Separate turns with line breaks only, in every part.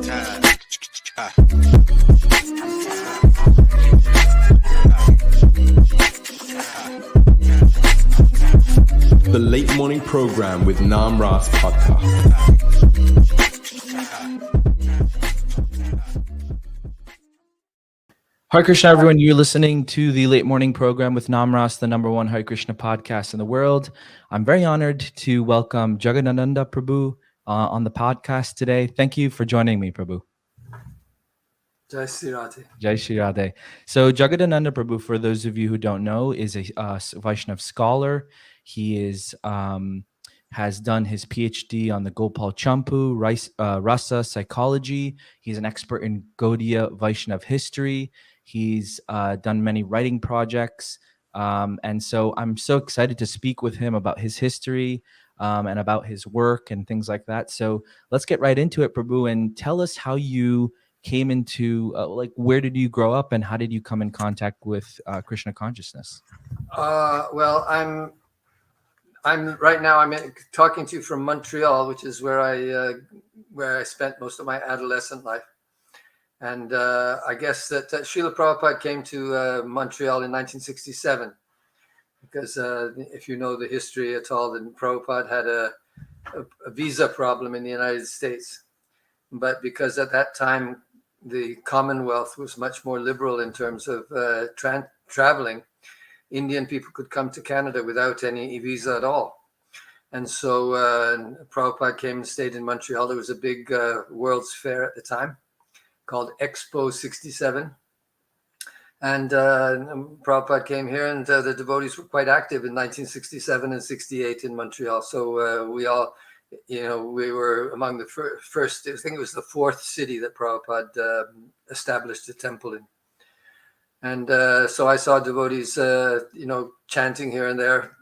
The Late Morning Program with Nam Ras Podcast.
Hare Krishna, everyone. You're listening to the Late Morning Program with Nam Ras, the number one Hare Krishna podcast in the world. I'm very honored to welcome Jagadananda Prabhu on the podcast today. Thank you for joining me, Prabhu.
Jai Shri Radhe.
Jai Shri Radhe. So Jagadananda Prabhu, for those of you who don't know, is a Vaishnava scholar. He has done his PhD on the Gopal Champu, Rasa psychology. He's an expert in Gaudiya Vaishnava history. He's done many writing projects. And so I'm so excited to speak with him about his history and about his work and things like that. So let's get right into it, Prabhu, and tell us how you came into, where did you grow up and how did you come in contact with Krishna Consciousness?
Well, I'm right now. I'm talking to you from Montreal, which is where I spent most of my adolescent life. And I guess that Srila Prabhupada came to Montreal in 1967, because if you know the history at all, then Prabhupada had a visa problem in the United States. But because at that time the Commonwealth was much more liberal in terms of traveling, Indian people could come to Canada without any visa at all. And so Prabhupada came and stayed in Montreal. There was a big World's Fair at the time called Expo 67. And Prabhupada came here, and the devotees were quite active in 1967 and 68 in Montreal. So we all, we were among the first, I think it was the fourth city that Prabhupada established a temple in. And so I saw devotees, chanting here and there.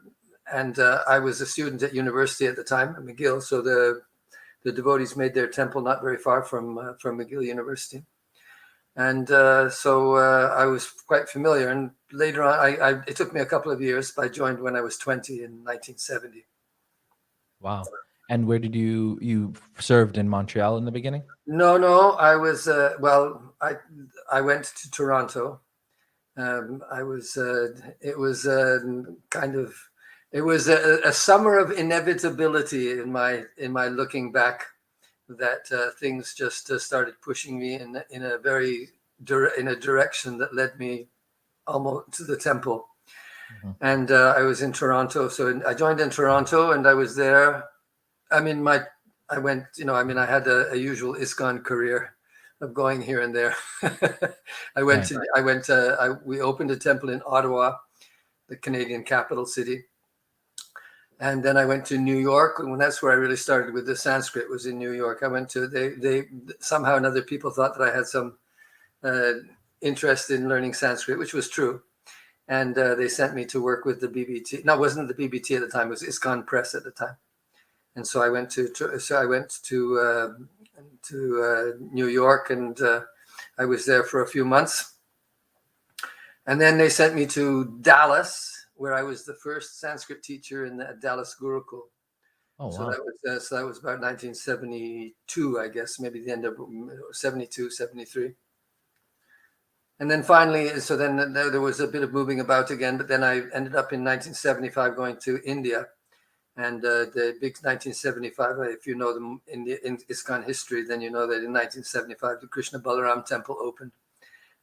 And I was a student at university at the time, at McGill. So the devotees made their temple not very far from McGill University. And so I was quite familiar. And later on, it took me a couple of years, but I joined when I was 20 in 1970.
Wow. And where did you served in Montreal in the beginning?
No, I was, I went to Toronto. It was a summer of inevitability in my looking back, that things just started pushing me in a direction that led me almost to the temple. Mm-hmm. And I was in Toronto, so I joined in Toronto, and I was there. I had a usual ISKCON career of going here and there. We opened a temple in Ottawa, the Canadian capital city. And then I went to New York, and that's where I really started with the Sanskrit, was in New York. I went to, they somehow and other people thought that I had some interest in learning Sanskrit, which was true. And they sent me to work with the BBT. No, it wasn't the BBT at the time, it was ISKCON Press at the time. And so I went to New York, and I was there for a few months. And then they sent me to Dallas, where I was the first Sanskrit teacher in the Dallas Gurukul. Oh, wow. So that was about 1972, I guess, maybe the end of 72, 73. And then finally, then there was a bit of moving about again, but then I ended up in 1975 going to India. And the big 1975, if you know them in ISKCON history, then you know that in 1975, the Krishna Balaram temple opened.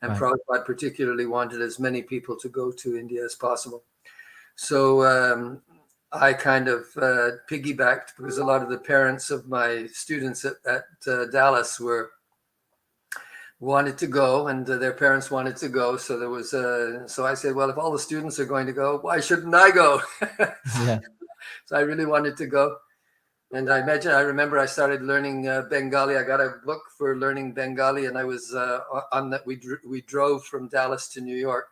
And right. Prabhupada particularly wanted as many people to go to India as possible. So I kind of piggybacked, because a lot of the parents of my students at Dallas wanted to go, and their parents wanted to go. So there was so I said, well, if all the students are going to go, why shouldn't I go? Yeah. So I really wanted to go. And I remember I started learning Bengali. I got a book for learning Bengali, and I was on that. We drove from Dallas to New York,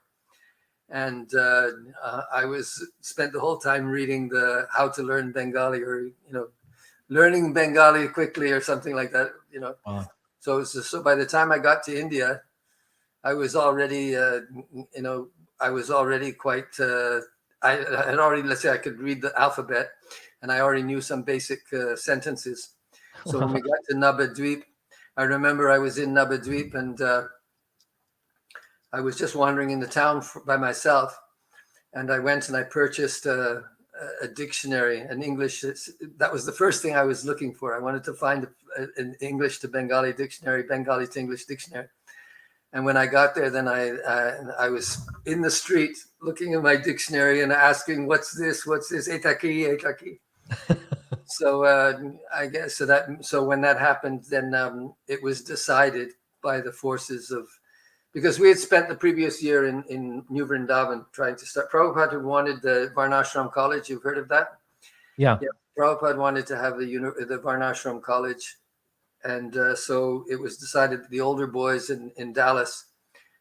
and I spent the whole time reading how to learn Bengali, or learning Bengali quickly, or something like that. Wow. So by the time I got to India, I was already quite. I had already, let's say, I could read the alphabet, and I already knew some basic sentences. So when we got to Nabadweep, I remember I was in Navadvip, and I was just wandering in the town by myself, and I went and I purchased a dictionary, an English. That was the first thing I was looking for. I wanted to find an English to Bengali dictionary, Bengali to English dictionary. And when I got there, then I was in the street looking at my dictionary and asking, "What's this? What's this? Etaki, etaki." So I guess so when that happened, then it was decided by the forces of, because we had spent the previous year in New Vrindavan trying to start. Prabhupada wanted the Varnashram College. You've heard of that?
Yeah.
Prabhupada wanted to have the Varnashram College. And so it was decided that the older boys in Dallas,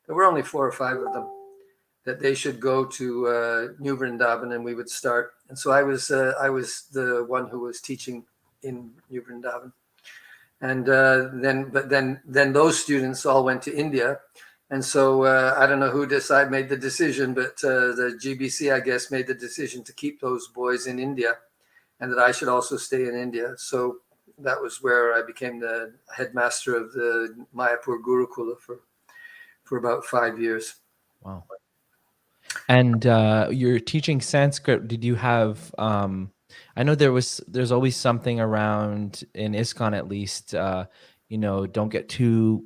there were only 4 or 5 of them, that they should go to New Vrindavan and we would start. And so I was the one who was teaching in New Vrindavan. And then those students all went to India. And so I don't know who made the decision, but the GBC, I guess, made the decision to keep those boys in India and that I should also stay in India. So that was where I became the headmaster of the Mayapur Gurukula for about 5 years.
Wow. And you're teaching Sanskrit. Did you have, I know there's always something around in ISKCON, at least, don't get too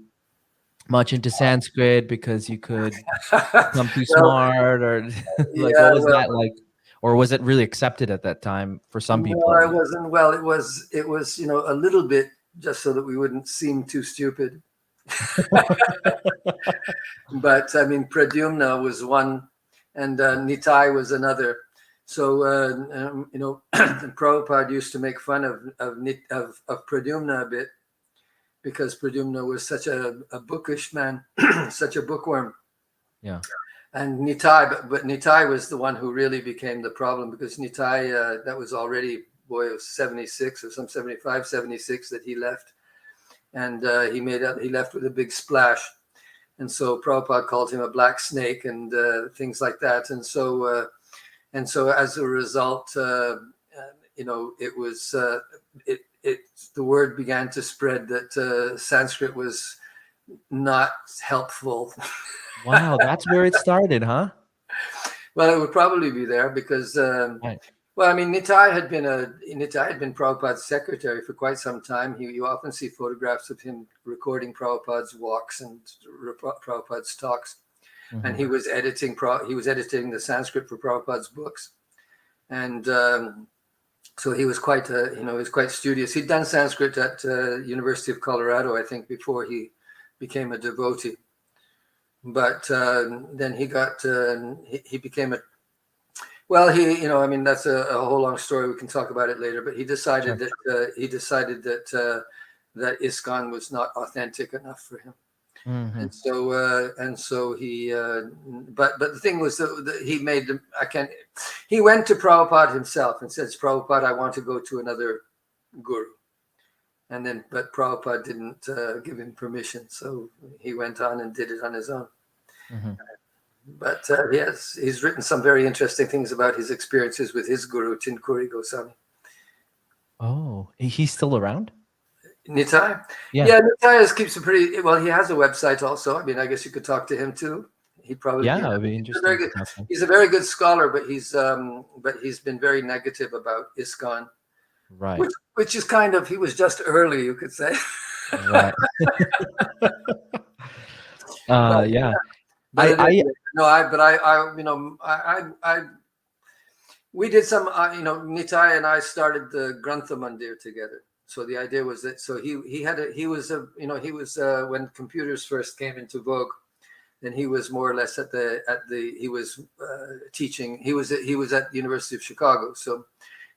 much into Sanskrit because you could become too smart, or like, what was that like? Or was it really accepted at that time for some people?
No, it wasn't. Well, it was, a little bit, just so that we wouldn't seem too stupid. But I mean, Pradyumna was one, and Nitai was another. So Prabhupada used to make fun of Pradyumna a bit, because Pradyumna was such a bookish man, such a bookworm. Yeah. And Nitai, but Nitai was the one who really became the problem, because Nitai, that was already, boy, it was 76 or some 75, 76 that he left. And he left with a big splash. And so Prabhupada called him a black snake and things like that. And so as a result, it was, the word began to spread that Sanskrit was not helpful.
Wow, that's where it started, huh?
Well, it would probably be there because,
right.
Well, I mean, Nitai had been Prabhupada's secretary for quite some time. You often see photographs of him recording Prabhupada's walks and Prabhupada's talks, and he was editing the Sanskrit for Prabhupada's books, and so he was quite studious. He'd done Sanskrit at University of Colorado, I think, before he became a devotee. But then he became that's a whole long story. We can talk about it later. But he decided that ISKCON was not authentic enough for him, and so he. But the thing was that he went to Prabhupada himself and says, "Prabhupada, I want to go to another guru." But Prabhupada didn't give him permission, so he went on and did it on his own. But he's written some very interesting things about his experiences with his guru, Chinkuri Goswami.
Oh, he's still around?
Nitai? Yeah, Nitai keeps a pretty, well, he has a website also. I mean, I guess you could talk to him too. He probably,
it'd be interesting.
He's a very good scholar, but he's been very negative about ISKCON.
Right.
Which is kind of, he was just early, you could say.
Right. Yeah.
We did some, Nitai and I started the Grantha Mandir together. So the idea was that, so he was when computers first came into vogue, then he was more or less he was teaching, he was at the University of Chicago. So,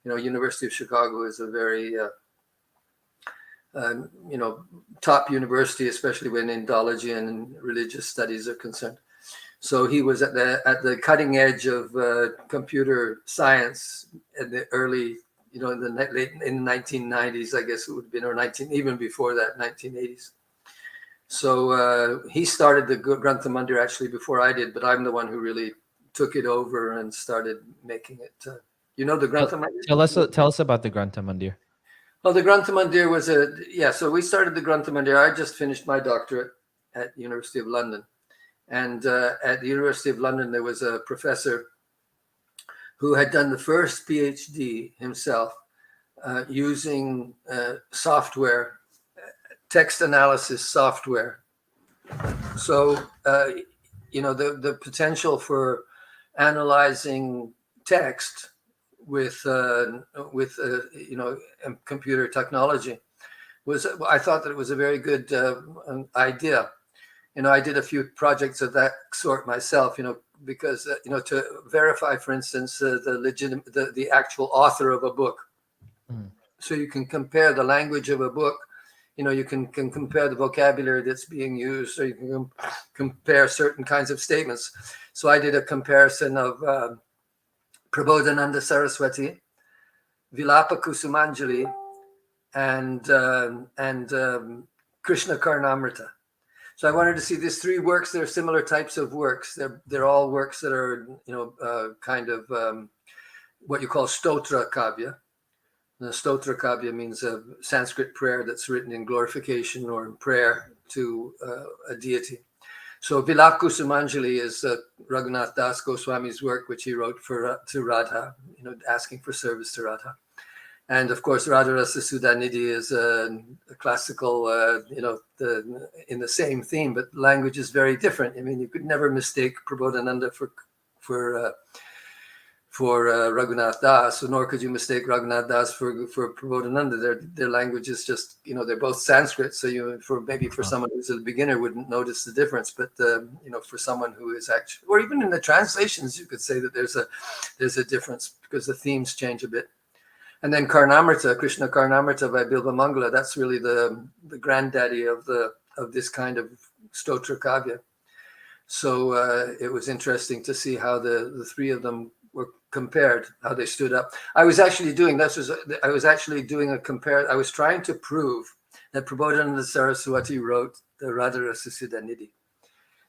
University of Chicago is a very, top university, especially when Indology and religious studies are concerned. So he was at the cutting edge of computer science in the early, in the 1990s, I guess it would have been, or even before that, 1980s. So he started the Grantha Mandir actually before I did, but I'm the one who really took it over and started making it. The Grantha Mandir?
Tell us about the Grantha Mandir.
Well, the Granth Mandir was so we started the Granth Mandir. I just finished my doctorate at the University of London. And at the University of London, there was a professor who had done the first PhD himself using software, text analysis software. So, the potential for analyzing text with computer technology I thought that it was a very good idea. I did a few projects of that sort myself, because to verify, for instance, the actual author of a book. So you can compare the language of a book. You can compare the vocabulary that's being used, or you can compare certain kinds of statements. So I did a comparison of Prabodhananda Saraswati, Vilapa Kusumanjali, and Krishna Karnamrita. So I wanted to see these three works. They're similar types of works. They're all works that are kind of what you call stotra kavya. The stotra kavya means a Sanskrit prayer that's written in glorification or in prayer to a deity. So Vilapa Kusumanjali is Raghunath Das Goswami's work, which he wrote to Radha, asking for service to Radha. And of course, Radha Rasa Sudhanidhi is a classical, in the same theme, but language is very different. I mean, you could never mistake Prabodhananda for Raghunath Das, nor could you mistake Raghunath Das for Prabodhananda. Their language is just, they're both Sanskrit. So for someone who's a beginner wouldn't notice the difference, but for someone who is actually, or even in the translations, you could say that there's a difference because the themes change a bit. And then Karnamrita, Krishna Karnamrita by Bilba Mangala, that's really the granddaddy of this kind of stotra kavya. So it was interesting to see how the three of them were compared, how they stood up. I was trying to prove that Prabodhananda Saraswati wrote the Radha Rasa Sudhanidhi.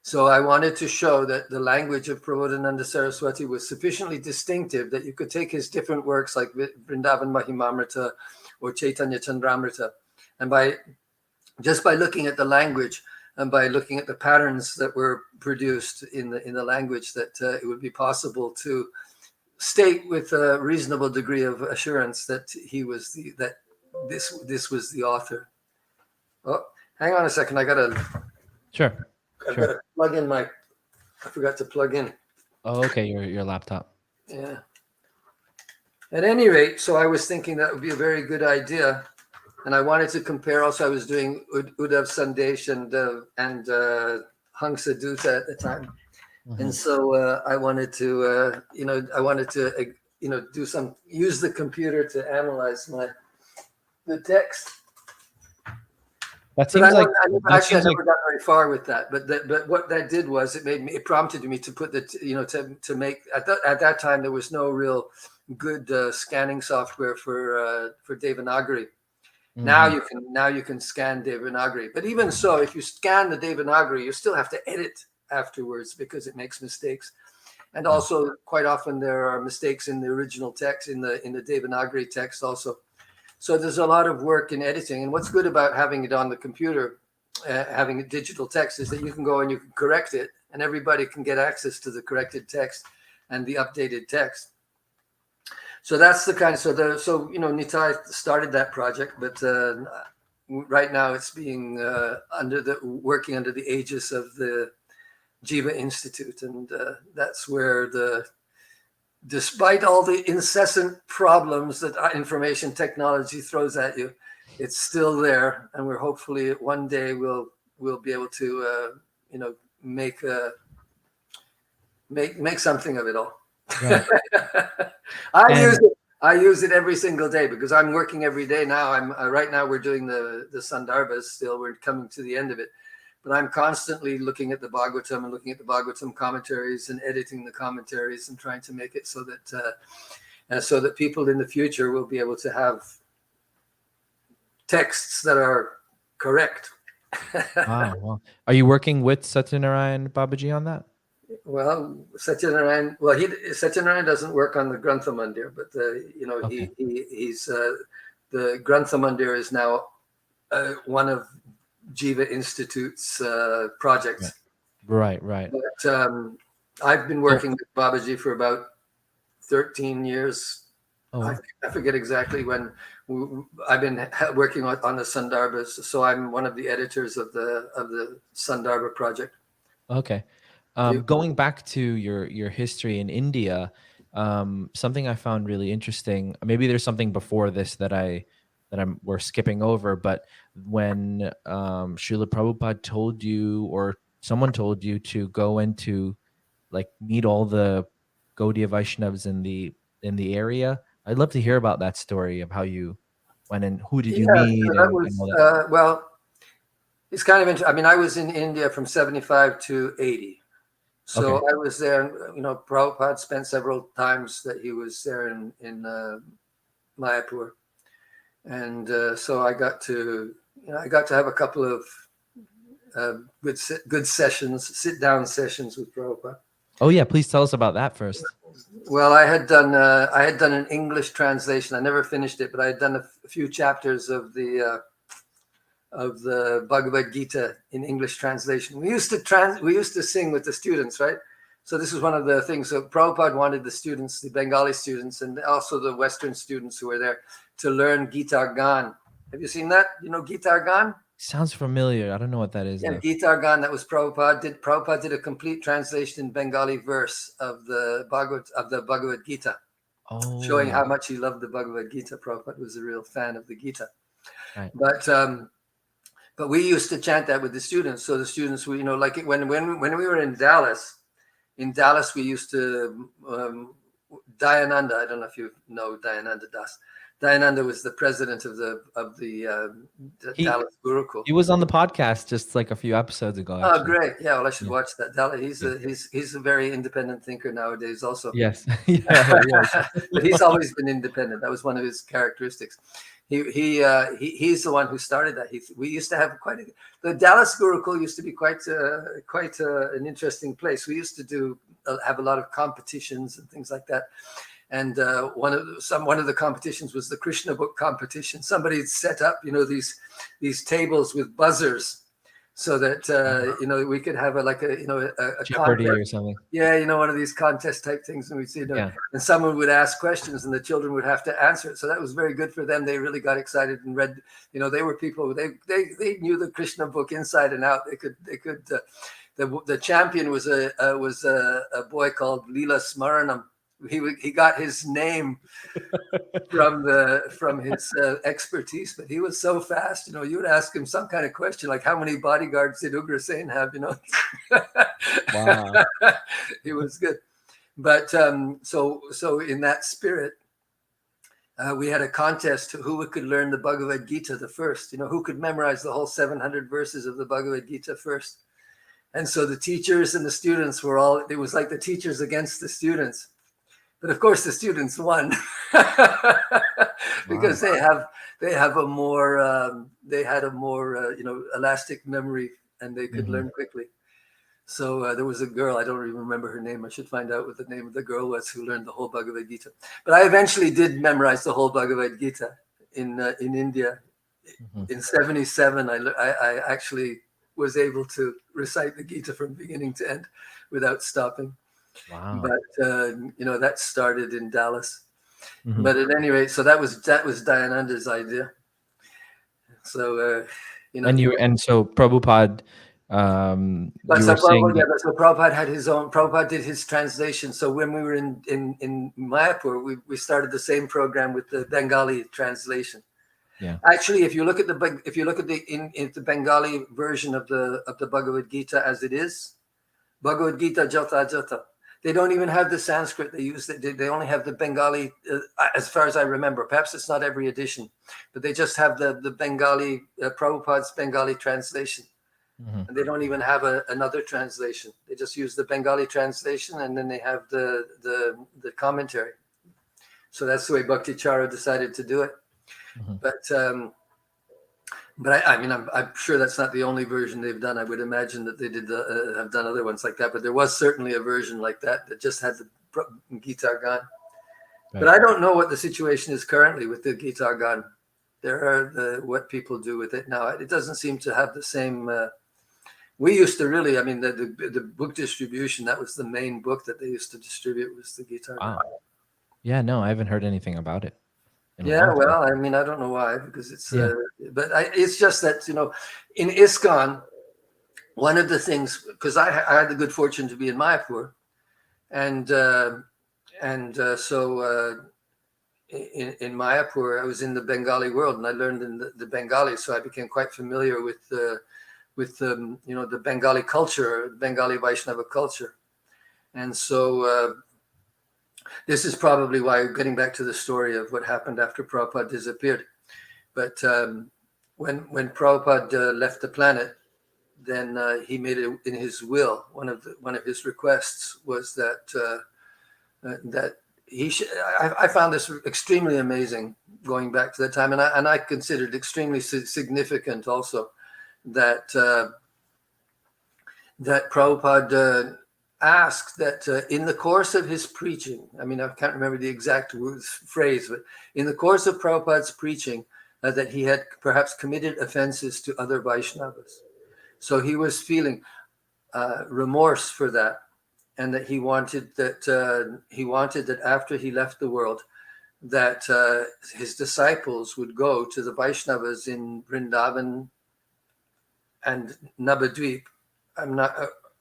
So I wanted to show that the language of Prabodhananda Saraswati was sufficiently distinctive that you could take his different works like Vrindavan Mahimamrita or Chaitanya Chandramrita, and by looking at the language and by looking at the patterns that were produced in the language, that it would be possible to state with a reasonable degree of assurance that this was the author. Oh, hang on a second, I gotta.
Sure.
I've got to plug in I forgot to plug in.
Oh, okay, your laptop.
Yeah. At any rate, so I was thinking that would be a very good idea. And I wanted to compare also, I was doing Uddhav Sandesh and Hangsa Dutta at the time. Mm-hmm. And so I wanted to, use the computer to analyze the text.
That seems
I never got very far with that. But what that did was it prompted me to put to make at that time there was no real good scanning software for Devanagari. Mm-hmm. Now you can scan Devanagari. But even so, if you scan the Devanagari, you still have to edit afterwards because it makes mistakes. And also quite often there are mistakes in the original text, in the Devanagari text also. So there's a lot of work in editing. And what's good about having it on the computer, having a digital text, is that you can go and you can correct it and everybody can get access to the corrected text and the updated text. So that's the kind of, Nitai started that project, but right now it's being working under the aegis of the Jiva Institute. And that's where despite all the incessant problems that information technology throws at you, it's still there, and we're hopefully one day we'll be able to make something of it all. Right. I use it every single day because I'm working every day now. Right now we're doing the Sandarbhas still. We're coming to the end of it. But I'm constantly looking at the Bhagavatam and looking at the Bhagavatam commentaries and editing the commentaries and trying to make it so that people in the future will be able to have texts that are correct.
Wow. Are you working with Satyanarayan Babaji on that?
Well, Satyanarayan doesn't work on the Grantha Mandir, but okay. He's the Grantha Mandir is now one of Jiva Institute's projects.
Right.
But I've been working with Babaji for about 13 years. I forget exactly when. I've been working on the Sandarbhas, so I'm one of the editors of the Sandarbha project.
Okay. Going back to your history in India, something I found really interesting. Maybe there's something before this that we're skipping over, but when Srila Prabhupada told you, or someone told you, to go into like meet all the Gaudiya Vaishnavas in the area, I'd love to hear about that story of how you went and who did you meet,
so that
and
was
all that.
well. It's kind of interesting. I mean, I was in India from 75 to 80. So
Okay.
I was there, Prabhupada spent several times that he was there in Mayapur. And so I got to have a couple of good sessions, sit-down sessions with Prabhupada.
Oh yeah, please tell us about that first.
Well, I had done an English translation. I never finished it, but I had done a few chapters of the Bhagavad Gita in English translation. We used to sing with the students, right? So this was one of the things. So Prabhupada wanted the students, the Bengali students, and also the Western students who were there, to learn Gita Gan. Have you seen that? You know Gita Gan?
Sounds familiar. I don't know what that is.
Yeah, Gita Gan. That was Prabhupada. Prabhupada did a complete translation in Bengali verse of the Bhagavad Gita, showing how much he loved the Bhagavad Gita. Prabhupada was a real fan of the Gita.
Right.
But we used to chant that with the students. So the students, when we were in Dallas, we used to Dayananda. I don't know if you know Dayananda Das. Dayananda was the president of the Dallas Gurukul.
He was on the podcast just like a few episodes ago.
Actually. Oh, great! Yeah, well, I should watch that. He's a very independent thinker nowadays, also.
Yes,
but he's always been independent. That was one of his characteristics. He's the one who started that. We used to have the Dallas Gurukul used to be quite an interesting place. We used to have a lot of competitions and things like that. And one of the competitions was the Krishna book competition. Somebody had set up, these tables with buzzers, so that we could have a
Jeopardy
contest
or something.
Yeah, one of these contest type things, and we'd see, and someone would ask questions, and the children would have to answer it. So that was very good for them. They really got excited and read. They were people. They knew the Krishna book inside and out. They could. The champion was a boy called Leela Smaranam. He got his name from his expertise, but he was so fast. You would ask him some kind of question like, how many bodyguards did Ugrasen have?
Wow.
He was good. But so in that spirit, we had a contest to who could learn the Bhagavad Gita the first. Who could memorize the whole 700 verses of the Bhagavad Gita first. And so the teachers and the students it was like the teachers against the students. But of course, the students won because they had a more elastic memory, and they could learn quickly. So there was a girl, I don't even remember her name. I should find out what the name of the girl was who learned the whole Bhagavad Gita. But I eventually did memorize the whole Bhagavad Gita in India. In 77. I actually was able to recite the Gita from beginning to end without stopping.
Wow.
But that started in Dallas. But at any rate, so that was Dayananda's idea. So
so Prabhupada,
so Prabhupada had his own. Prabhupada did his translation. So when we were in Mayapur, we started the same program with the Bengali translation.
Yeah.
Actually, if you look at the Bengali version of the Bhagavad Gita as it is, Bhagavad Gita Jata Jata. They don't even have the Sanskrit they use. They only have the Bengali, as far as I remember. Perhaps it's not every edition, but they just have the Bengali, Prabhupada's Bengali translation. And they don't even have another translation. They just use the Bengali translation, and then they have the commentary. So that's the way Bhakti Chara decided to do it. But I'm sure that's not the only version they've done. I would imagine that they did have done other ones like that. But there was certainly a version like that just had the Gita Gan. Right. But I don't know what the situation is currently with the Gita Gan. There are what people do with it now. It doesn't seem to have the same. We used to really, I mean, the book distribution, that was the main book that they used to distribute, was the Gita.
Wow. Yeah, no, I haven't heard anything about it.
Yeah, well, I mean, I don't know why, because it's, but it's just that, in ISKCON, one of the things, because I had the good fortune to be in Mayapur, and so in Mayapur, I was in the Bengali world, and I learned in the Bengali, so I became quite familiar with the Bengali culture, Bengali Vaishnava culture, and so this is probably why, getting back to the story of what happened after Prabhupada disappeared. But when Prabhupada left the planet, then he made it in his will. One of his requests was that that he should. I found this extremely amazing, going back to that time, and I considered extremely significant also that that Prabhupada asked that in the course of his preaching, I mean, I can't remember the exact phrase, but in the course of Prabhupada's preaching, that he had perhaps committed offenses to other Vaishnavas. So he was feeling remorse for that, and that he wanted that after he left the world, that his disciples would go to the Vaishnavas in Vrindavan and Navadvip.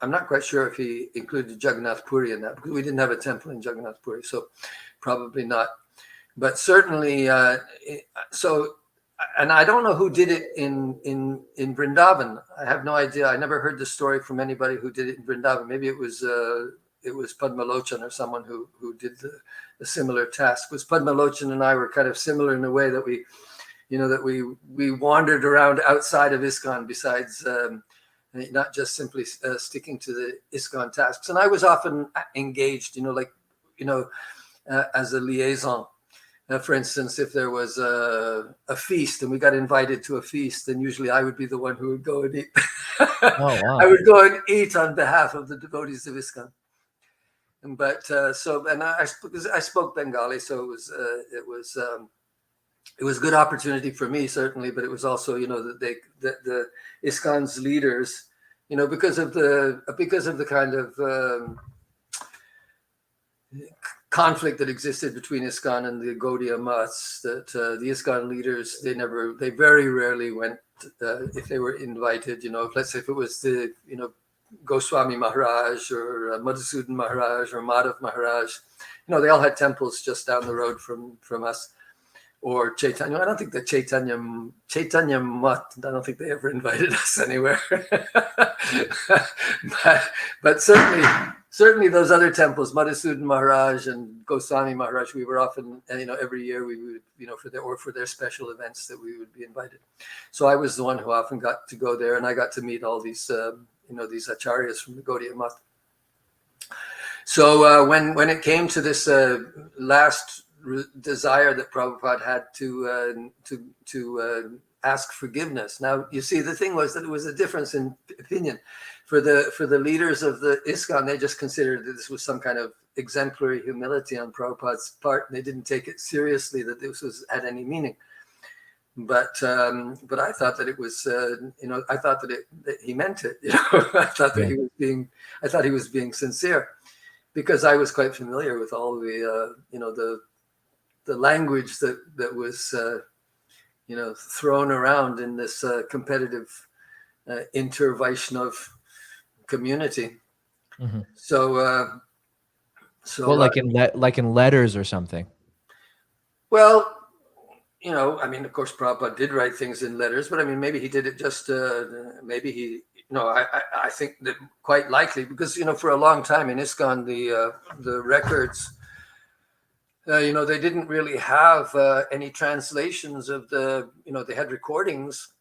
I'm not quite sure if he included Jagannath Puri in that, because we didn't have a temple in Jagannath Puri, so probably not. But certainly, so, and I don't know who did it in Vrindavan. I have no idea. I never heard the story from anybody who did it in Vrindavan. Maybe it was Padmalochan or someone who did a similar task. Because Padmalochan and I were kind of similar in the way that we wandered around outside of ISKCON, besides not just simply sticking to the ISKCON tasks. And I was often engaged, as a liaison. For instance, if there was a feast and we got invited to a feast, then usually I would be the one who would go and eat.
Oh, wow.
I would go and eat on behalf of the devotees of ISKCON. But I spoke Bengali, so it was a good opportunity for me, certainly. But it was also, that the ISKCON's leaders, because of the kind of conflict that existed between ISKCON and the Gaudiya Maths, that the ISKCON leaders, they very rarely went, if they were invited, let's say if it was the, Goswami Maharaj or Madhusudan Maharaj or Madhav Maharaj, they all had temples just down the road from us. Or Chaitanya. I don't think that Chaitanya Math, I don't think they ever invited us anywhere. but certainly those other temples, Madhusudan Maharaj and Goswami Maharaj, we were often, every year we would, for their special events that we would be invited. So I was the one who often got to go there, and I got to meet all these, these acharyas from the Gaudiya Math. So when it came to this last desire that Prabhupada had to ask forgiveness. Now, you see, the thing was that it was a difference in opinion. For the leaders of the ISKCON, they just considered that this was some kind of exemplary humility on Prabhupada's part, and they didn't take it seriously that this had any meaning. But I thought that it was, I thought that he meant it. I thought that he was being sincere, because I was quite familiar with all the, the language that was, thrown around in this competitive inter-Vaishnav community.
Mm-hmm.
So
like in letters or something.
Well, I mean, of course, Prabhupada did write things in letters, but I mean, maybe he did it just, maybe he, I think that quite likely, because, for a long time in ISKCON, the records, they didn't really have any translations of they had recordings,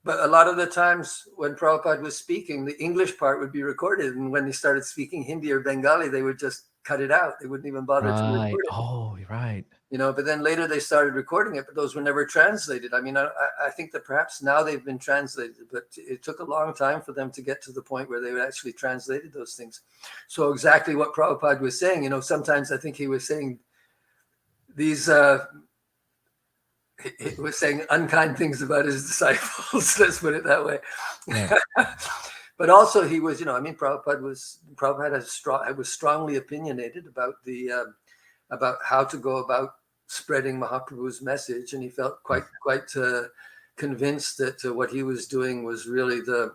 but a lot of the times when Prabhupada was speaking, the English part would be recorded. And when they started speaking Hindi or Bengali, they would just cut it out. They wouldn't even bother to record it.
Oh, right.
But then later they started recording it, but those were never translated. I mean, I think that perhaps now they've been translated, but it took a long time for them to get to the point where they would actually translated those things. So exactly what Prabhupada was saying, sometimes I think he was saying these he was saying unkind things about his disciples. Let's put it that way.
Right.
But also he was, Prabhupada was strongly opinionated about about how to go about spreading Mahaprabhu's message, and he felt quite convinced that what he was doing was really the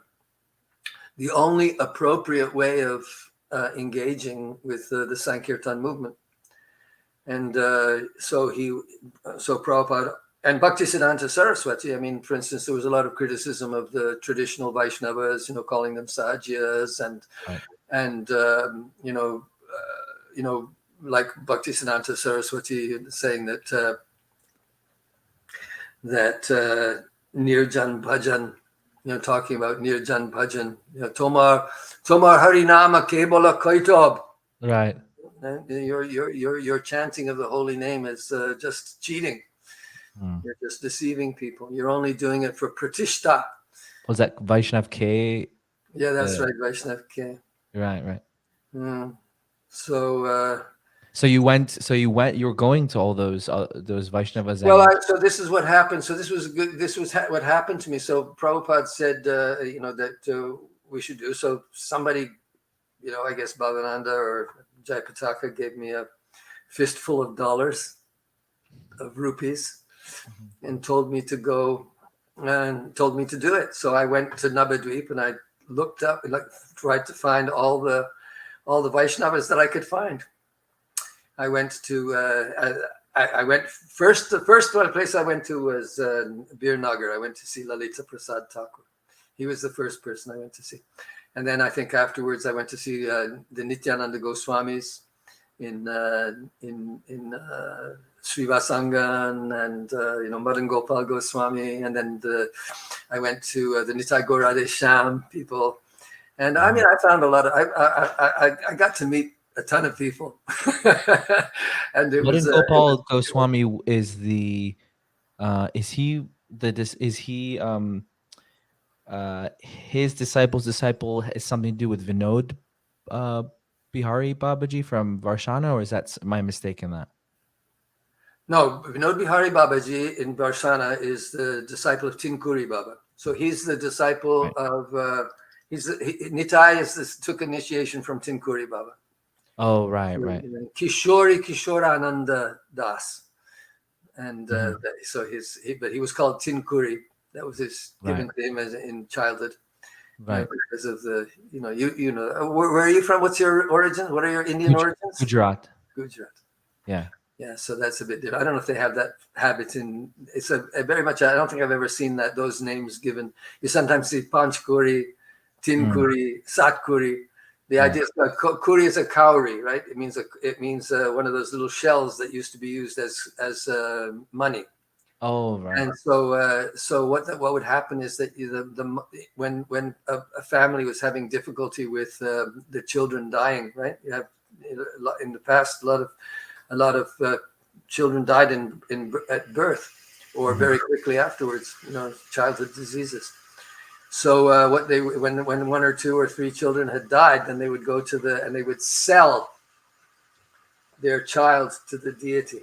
only appropriate way of engaging with the Sankirtan movement. And so Prabhupada and Bhaktisiddhanta Saraswati, for instance, there was a lot of criticism of the traditional Vaishnavas, calling them sahajas,
Right.
and like Bhaktisiddhanta Saraswati saying that Nirjan Bhajan, talking about Nirjan Bhajan, Tomar Harinama Kebala Kaitob.
Right.
Your chanting of the holy name is just cheating.
Mm.
You're just deceiving people. You're only doing it for pratishta.
Was that Vaishnav K?
Yeah, that's right, Vaishnav K.
Right.
So
you were going to all those Vaishnavas.
So this is what happened. So this was good. This was what happened to me. So Prabhupada said, that we should do. So somebody, I guess Bhaktivinod or Jayapataka gave me a fistful of dollars, of rupees, and told me to go and told me to do it. So I went to Navadvip and I looked up and tried to find all the Vaishnavas that I could find. I went to I went first. The first place I went to was Birnagar. I went to see Lalita Prasad Thakur. He was the first person I went to see, and then I think afterwards I went to see the Nityananda Goswamis in Srivasangan and Madan Gopal Goswami, and then I went to the Nitai Gaurade Sham people, and I found a lot of I got to meet a ton of people. And it
Madan
was
Gopal Goswami is his disciple's disciple has something to do with Vinod Bihari Babaji from Varshana, or am I mistaken that?
No, Vinod Bihari Babaji in Varshana is the disciple of Tinkuri Baba. So he's the disciple of Nitai took initiation from Tinkuri Baba.
Oh, right.
Kishorananda Das, and so but he was called Tinkuri. That was his given name in childhood,
right?
Because of the where are you from? What's your origin? What are your Indian origins?
Gujarat.
Yeah. So that's a bit different. I don't know if they have that habit in. It's a very much. I don't think I've ever seen those names given. You sometimes see Panchkuri, Tinkuri, Satkuri. The idea is kuri is a cowrie, right? It means one of those little shells that used to be used as money.
Oh, right.
And so what would happen is that when a family was having difficulty with the children dying, right? You have in the past a lot of children died at birth or very quickly afterwards. Childhood diseases. So when one or two or three children had died, then they would go and they would sell their child to the deity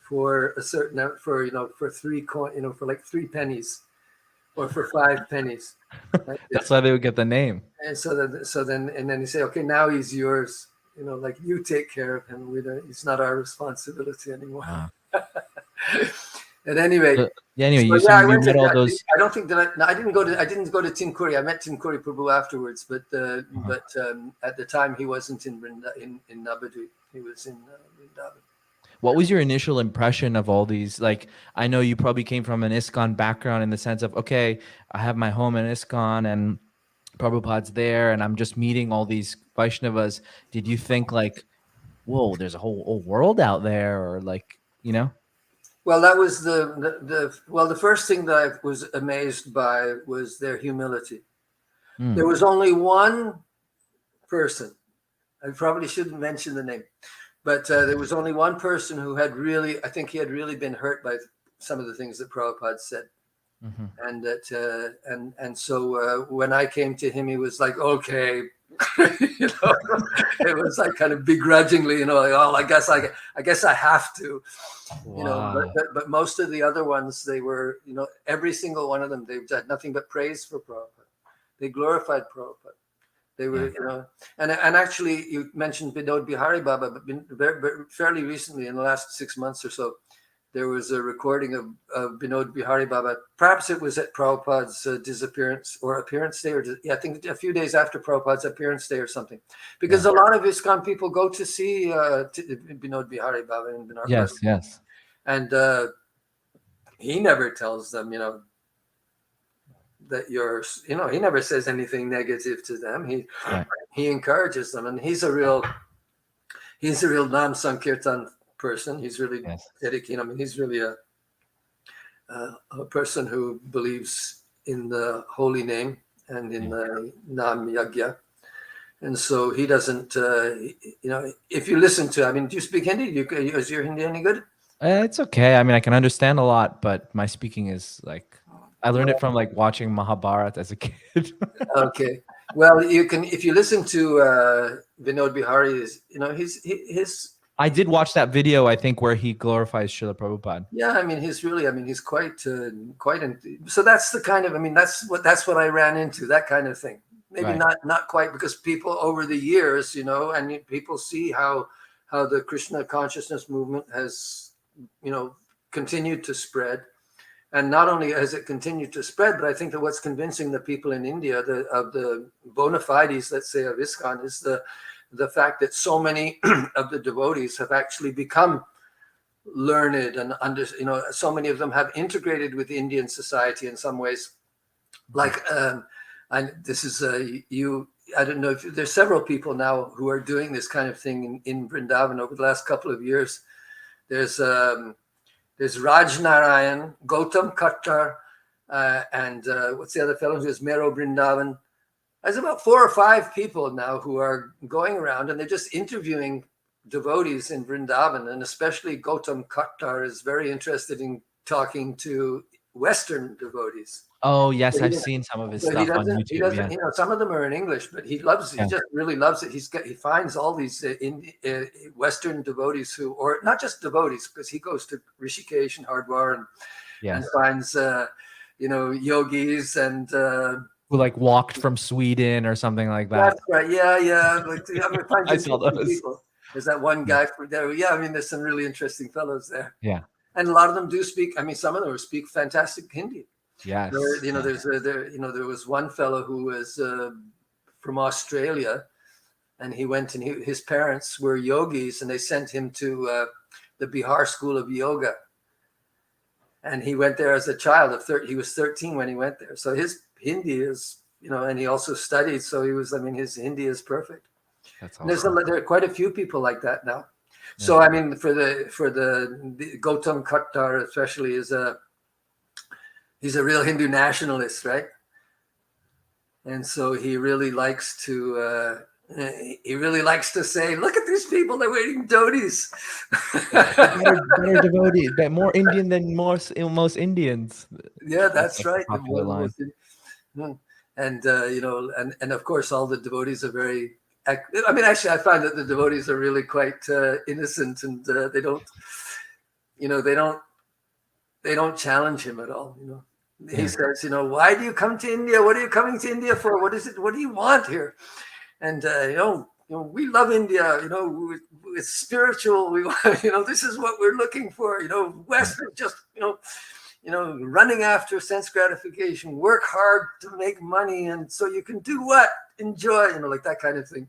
for a certain for 3 coin, for like 3 pennies or for 5 pennies. Right?
That's why they would get the name.
And then you say, okay, now he's yours. Like you take care of him. It's not our responsibility anymore.
Wow.
At any rate,
I went to all those.
I don't think that I didn't go to Tinkuri. I met Tinkuri Prabhu afterwards, but at the time he wasn't in Navadvip. He was in Vrindavan.
What was your initial impression of all these? Like, I know you probably came from an ISKCON background in the sense of, okay, I have my home in ISKCON and Prabhupada's there, and I'm just meeting all these Vaishnavas. Did you think like, whoa, there's a whole world out there, or like,
Well, that was the first thing that I was amazed by was their humility. There was only one person. I probably shouldn't mention the name, but there was only one person who I think he had really been hurt by some of the things that Prabhupada said. And that so when I came to him, he was like, okay, You know, it was like kind of begrudgingly, you know, like, oh, I guess I have to, you know.
Wow.
But most of the other ones, they were, you know, every single one of them, they've had nothing but praise for Prabhupada. They glorified Prabhupada. They were, you know, and actually, you mentioned Vinod Bihari Baba, but fairly recently, in the last 6 months or so, there was a recording of Vinod Bihari Baba. Perhaps it was at Prabhupada's disappearance or appearance day, or I think a few days after Prabhupada's appearance day or something. Because a lot of ISKCON people go to see Vinod Bihari Baba in Benares.
Yes.
And he never tells them, you know, that you're, you know, he never says anything negative to them. He encourages them, and he's a real Nam Sankirtan person. He's really dedicated. I mean, he's really a person who believes in the holy name and in the Nam Yagya. And so he doesn't, you know, if you listen to, I mean, do you speak Hindi? Is your Hindi any good?
It's okay. I mean, I can understand a lot, but my speaking is like, I learned it from like watching Mahabharata as a kid.
Okay. Well, you can, if you listen to Vinod Bihari, you know, his.
I did watch that video, I think, where he glorifies Srila Prabhupada. Yeah,
I mean, he's quite, so that's the kind of, I mean, that's what I ran into, that kind of thing. Maybe not quite, because people over the years, you know, and people see how the Krishna Consciousness movement has, you know, continued to spread. And not only has it continued to spread, but I think that what's convincing the people in India of the bona fides, let's say, of ISKCON is the fact that so many of the devotees have actually become learned and you know, so many of them have integrated with Indian society in some ways. Like, and this is I don't know if there's several people now who are doing this kind of thing in Vrindavan over the last couple of years. There's Raj Narayan, Gautam Khattar, and what's the other fellow? There's Mero Brindavan. There's about 4 or 5 people now who are going around, and they're just interviewing devotees in Vrindavan, and especially Gautam Khattar is very interested in talking to Western devotees.
Oh yes, I've seen some of his stuff on YouTube.
You know, some of them are in English, but he loves. He just really loves it. He finds all these Western devotees who, or not just devotees, because he goes to Rishikesh and Hardwar and finds you know, yogis and
who like walked from Sweden or something like that.
That's right. Yeah. Like,
I saw those.
People. There's that one guy from there. Yeah, I mean, there's some really interesting fellows there.
Yeah,
and a lot of them do speak. I mean, some of them speak fantastic Hindi.
Yes.
You know, there was one fellow who was from Australia, and he went, and his parents were yogis, and they sent him to the Bihar School of Yoga. And he went there as a child of 13. He was 13 when he went there. So his Hindi is, you know, and he also studied. So he was, I mean, his Hindi is perfect.
That's awesome.
There are quite a few people like that now. Yeah. So, I mean, for the Gautam Khattar especially he's a real Hindu nationalist, right? And so he really likes to say, "Look at these people; they're waiting devotees,
better devotees, more Indian than most Indians."
Yeah, that's right.
Popular line.
And you know, and of course, all the devotees are very. I mean, actually, I find that the devotees are really quite innocent, and they don't challenge him at all. You know. He says, you know, why do you come to India? What are you coming to India for? What is it? What do you want here? And you know, we love India. You know, it's spiritual. We want, you know, this is what we're looking for. You know, West is just, you know, running after sense gratification. Work hard to make money, and so you can do what? Enjoy. You know, like that kind of thing.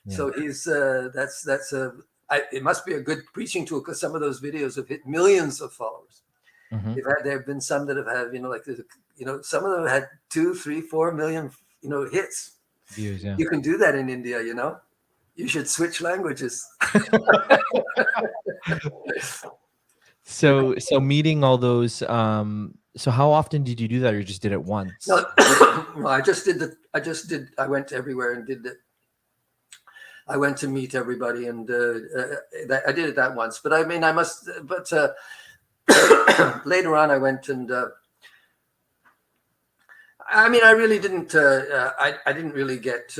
Yeah. So he's it must be a good preaching tool, because some of those videos have hit millions of followers. Mm-hmm. There have been some that have had, you know, like, you know, some of them had 2, 3, 4 million, you know, hits.
Views, yeah.
You can do that in India, you know. You should switch languages.
So meeting all those. So how often did you do that, or you just did it once?
No, I went everywhere and did it. I went to meet everybody, and I did it that once. But I mean, later on, I went and I mean, I really didn't. I didn't really get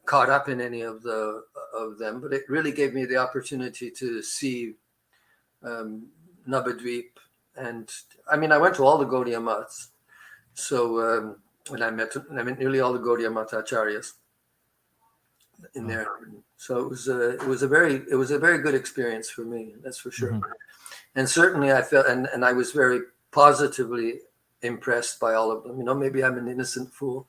caught up in any of them, but it really gave me the opportunity to see Navadvip, and I mean, I went to all the Gaudiya Maths. So when I met nearly all the Gaudiya Math acharyas in there. So it was a very good experience for me. That's for sure. Mm-hmm. And certainly I felt, and I was very positively impressed by all of them. You know, maybe I'm an innocent fool.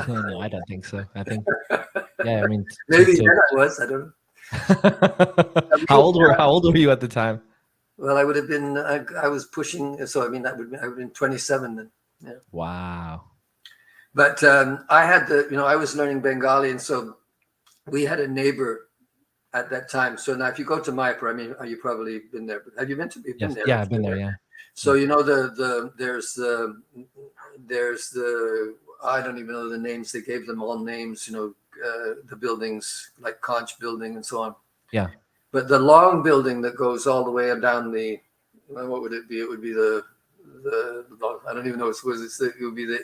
No, I don't think so. I think, yeah, I mean,
maybe then I was. I don't know.
How old were you at the time?
Well, I would have been. I was pushing. So I mean, I would have been 27 then. Yeah.
Wow.
But I had I was learning Bengali, and so we had a neighbor at that time. So now, if you go to Mayapur, I mean, you've probably been there. Have you been to?
Yes.
Been there?
Yeah, I've been there. Yeah.
So you know there's the I don't even know the names. They gave them all names. You know, the buildings like Conch Building and so on.
Yeah.
But the long building that goes all the way down the, what would it be? It would be the I don't even know what it was. It would be the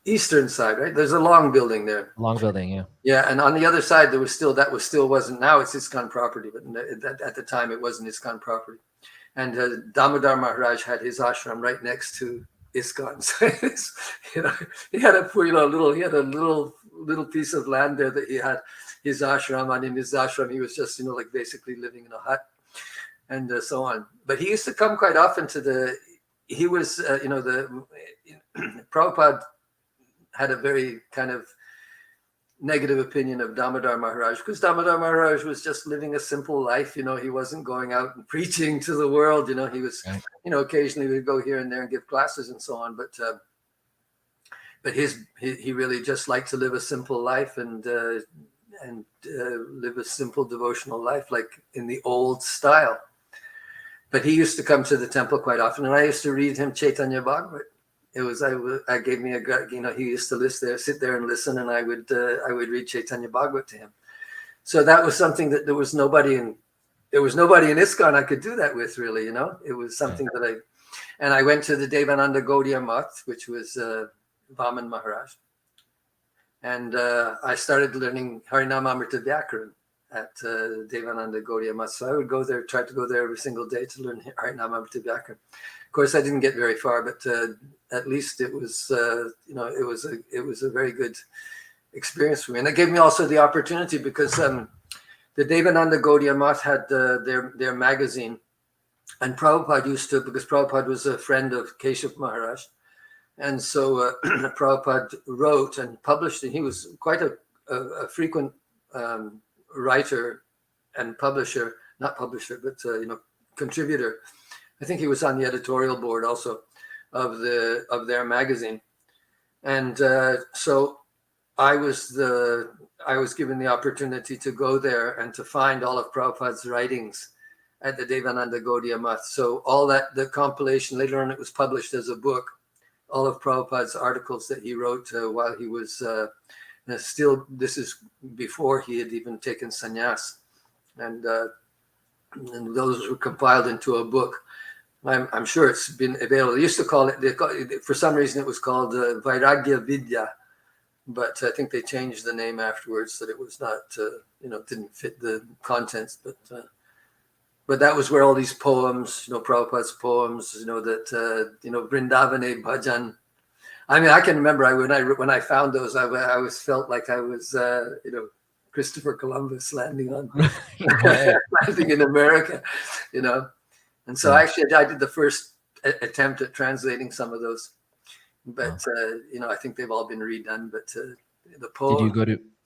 eastern side, right? There's a long building there.
Long building, yeah.
Yeah, and on the other side there was still wasn't. Now it's ISKCON property, but at the time it wasn't ISKCON property. And Damodar Maharaj had his ashram right next to ISKCON. So he had a little piece of land there that he had his ashram, and in his ashram he was just like basically living in a hut and so on. But he used to come quite often to he was Prabhupada had a very kind of negative opinion of Damodar Maharaj, because Damodar Maharaj was just living a simple life. He wasn't going out and preaching to the world. He was, right. Occasionally we'd go here and there and give classes and so on. But he really just liked to live a simple life and live a simple devotional life, like in the old style. But he used to come to the temple quite often, and I used to read him Chaitanya Bhagavat. It was I gave me he used to sit there and listen, and I would read Chaitanya Bhagavat to him. So that was something that there was nobody in ISKCON I could do that with, really. It was something that I went to the Devananda Gaudiya Math, which was Vaman Maharaj, and I started learning Harinam Amrita Vyakaran at Devananda Gaudiya Math. So I would go there, try to go there every single day to learn Harinam Amrita Vyakaran. Of course, I didn't get very far, but at least it was, it was a very good experience for me. And it gave me also the opportunity, because the Devananda Gaudiya Math had their magazine, and Prabhupada used to, because Prabhupada was a friend of Keshav Maharaj. And so Prabhupada wrote and published, and he was quite a frequent writer and publisher, not publisher, but contributor. I think he was on the editorial board also of their magazine, and so I was given the opportunity to go there and to find all of Prabhupada's writings at the Devananda Gaudiya Math. So all the compilation, later on it was published as a book, all of Prabhupada's articles that he wrote while he was still. This is before he had even taken sannyas, and those were compiled into a book. I'm sure it's been available. They used to call it, for some reason it was called Vairagya Vidya, but I think they changed the name afterwards, that it was not, didn't fit the contents. But that was where all these poems, Prabhupada's poems, Vrindavane Bhajan. I mean, I can remember when I found those, I always felt like I was, Christopher Columbus landing in America, And so actually I did the first attempt at translating some of those, but I think they've all been redone. But the poem.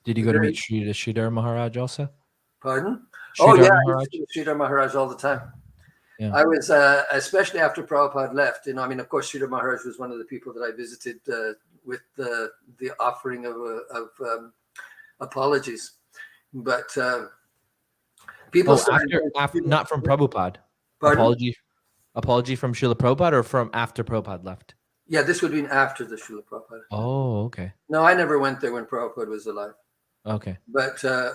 Did you go to meet Sridhar Maharaj also?
Pardon?
Sridhar Maharaj?
Sridhar Maharaj all the time.
Yeah.
I was especially after Prabhupada left. Of course, Sridhar Maharaj was one of the people that I visited with the offering of apologies, but people
after not from Prabhupada.
Pardon?
Apology from Srila Prabhupada, or from after Prabhupada left?
Yeah, this would be after the Srila Prabhupada.
Oh, okay.
No, I never went there when Prabhupada was alive.
Okay.
But or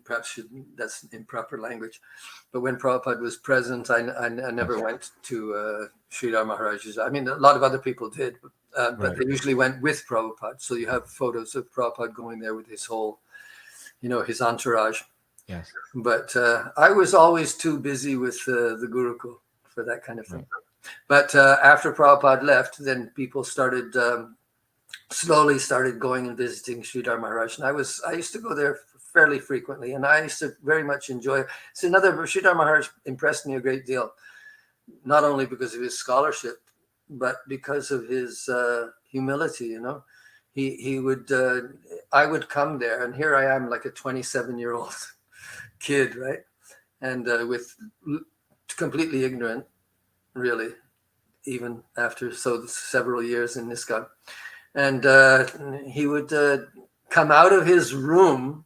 perhaps shouldn't. That's improper language. But when Prabhupada was present, I never went to Sridhar Maharaj's. I mean, a lot of other people did, but
Right.
they usually went with Prabhupada. So you have photos of Prabhupada going there with his whole, his entourage.
Yes.
But I was always too busy with the Gurukul for that kind of thing. Right. But after Prabhupada left, then people slowly started going and visiting Sridhar Maharaj. And I used to go there fairly frequently, and I used to very much enjoy it. Sridhar Maharaj impressed me a great deal, not only because of his scholarship, but because of his humility. He would, I would come there, and here I am, like a 27-year-old kid, right? And with completely ignorant, really, even after several years in ISKCON. And he would come out of his room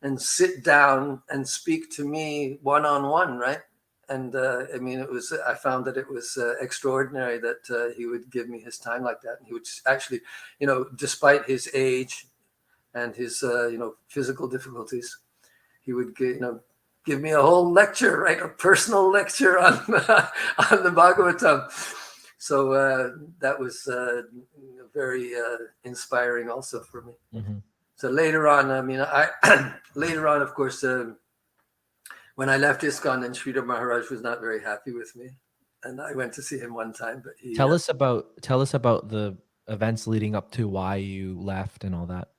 and sit down and speak to me one-on-one, right? And I mean, I found that it was extraordinary that he would give me his time like that. And he would actually, despite his age and his, physical difficulties, he would, give me a whole lecture, right? A personal lecture on on the Bhagavatam. So that was very inspiring also for me.
Mm-hmm.
So later on, I mean, later on, of course, when I left ISKCON, then Sridhar Maharaj was not very happy with me, and I went to see him one time. But tell us
about the events leading up to why you left and all that.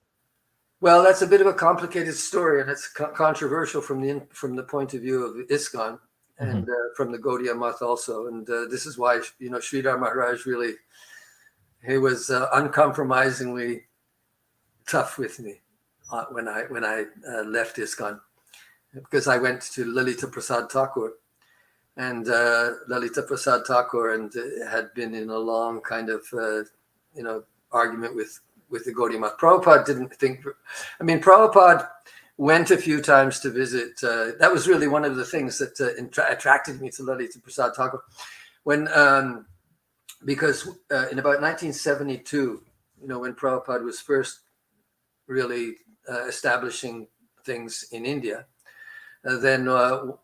Well, that's a bit of a complicated story, and it's controversial from the point of view of ISKCON. And from the Gaudiya Math also. And this is why, Sridhar Maharaj really, he was uncompromisingly tough with me when I left ISKCON, because I went to Lalita Prasad Thakur. And Lalita Prasad Thakur had been in a long kind of, argument with the Gaudiya Math. Prabhupada didn't think, Prabhupada went a few times to visit. That was really one of the things that attracted me to Lalita Prasad Thakur. Because in about 1972, when Prabhupada was first really establishing things in India, then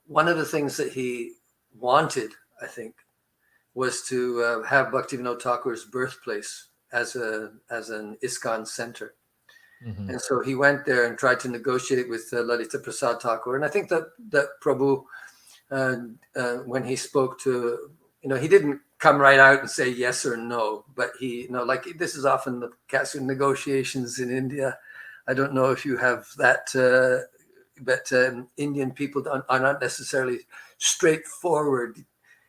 one of the things that he wanted, I think, was to have Bhaktivinod Thakur's birthplace as an ISKCON center. Mm-hmm. And so he went there and tried to negotiate with Lalita Prasad Thakur. And I think that Prabhu, when he spoke to, he didn't come right out and say yes or no, but he, like this is often the case of negotiations in India. I don't know if you have that, but Indian people are not necessarily straightforward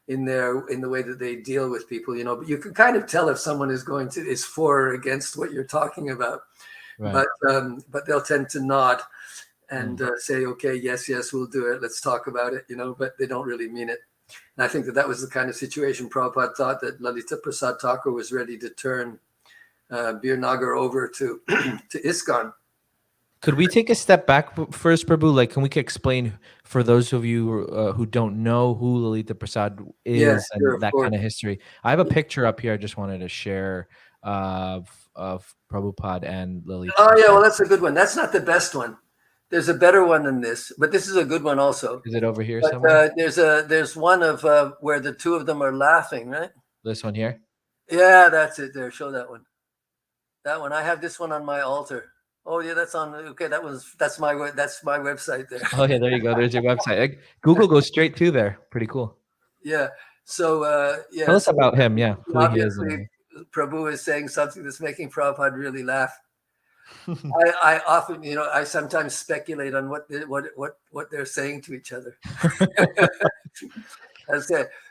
in the way that they deal with people, but you can kind of tell if someone is for or against what you're talking about. Right. But they'll tend to nod and say, okay, yes, we'll do it. Let's talk about it, but they don't really mean it. And I think that was the kind of situation Prabhupada thought, that Lalita Prasad Thakur was ready to turn Birnagar over to ISKCON.
Could we take a step back first, Prabhu? Like, can we explain for those of you who don't know who Lalita Prasad is and that kind of history? I have a picture up here I just wanted to share of Prabhupada and Lalita.
Oh, yeah, well, that's a good one. That's not the best one. There's a better one than this, but this is a good one also.
Is it over here somewhere?
There's one of where the two of them are laughing, right?
This one here?
Yeah, that's it there. Show that one. That one. I have this one on my altar. Oh yeah, that's on. Okay, that's my website there.
Oh yeah, there you go. There's your website. Google goes straight to there. Pretty cool.
Yeah. So yeah.
Tell us about him. Yeah.
Obviously, Prabhu is saying something that's making Prabhupada really laugh. I often, I sometimes speculate on what they're saying to each other.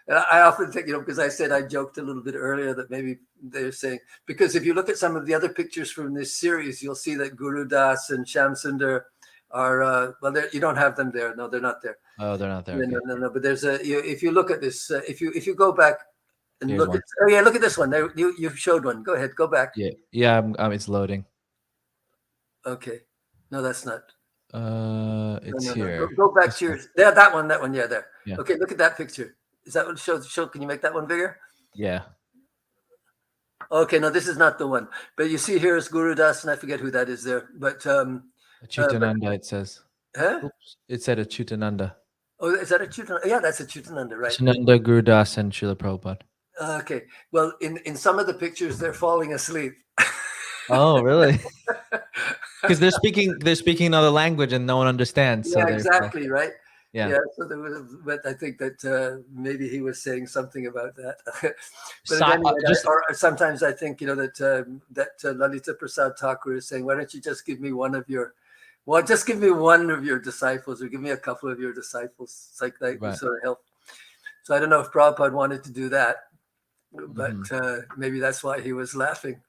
I often think, because I said I joked a little bit earlier that maybe they're saying, because if you look at some of the other pictures from this series, you'll see that Guru Das and Shyam Sundar are, you don't have them there. No, they're not there.
Oh, they're not there.
No. But there's if you look at this, if you go back and look at this one. There, you showed one. Go ahead, go back.
Yeah. It's loading.
Okay. No, that's not.
It's here.
Go back to yours. There, that one. Yeah, there.
Yeah.
Okay, look at that picture. Is that what shows? Can you make that one bigger?
Yeah.
Okay, no, this is not the one. But you see here is Guru Das, and I forget who that is there. But
Achutananda, it says.
Huh?
Oops. It said Achutananda.
Oh, is that Achutananda? Yeah, that's Achutananda, right?
Achutananda, Gurudas, and Srila Prabhupada.
Okay. Well, in some of the pictures, they're falling asleep.
Oh, really? Because they're speaking another language and no one understands. So
Yeah,
therefore,
exactly, right?
yeah.
Yeah, so there was, but I think that maybe he was saying something about that. But
Si-
anyway,
just
or sometimes I think that Lalita Prasad Thakur is saying, "Why don't you just give me one of your, well, just give me one of your disciples, or give me a couple of your disciples." It's like that
Right.
sort of help. So I don't know if Prabhupada wanted to do that, but maybe that's why he was laughing.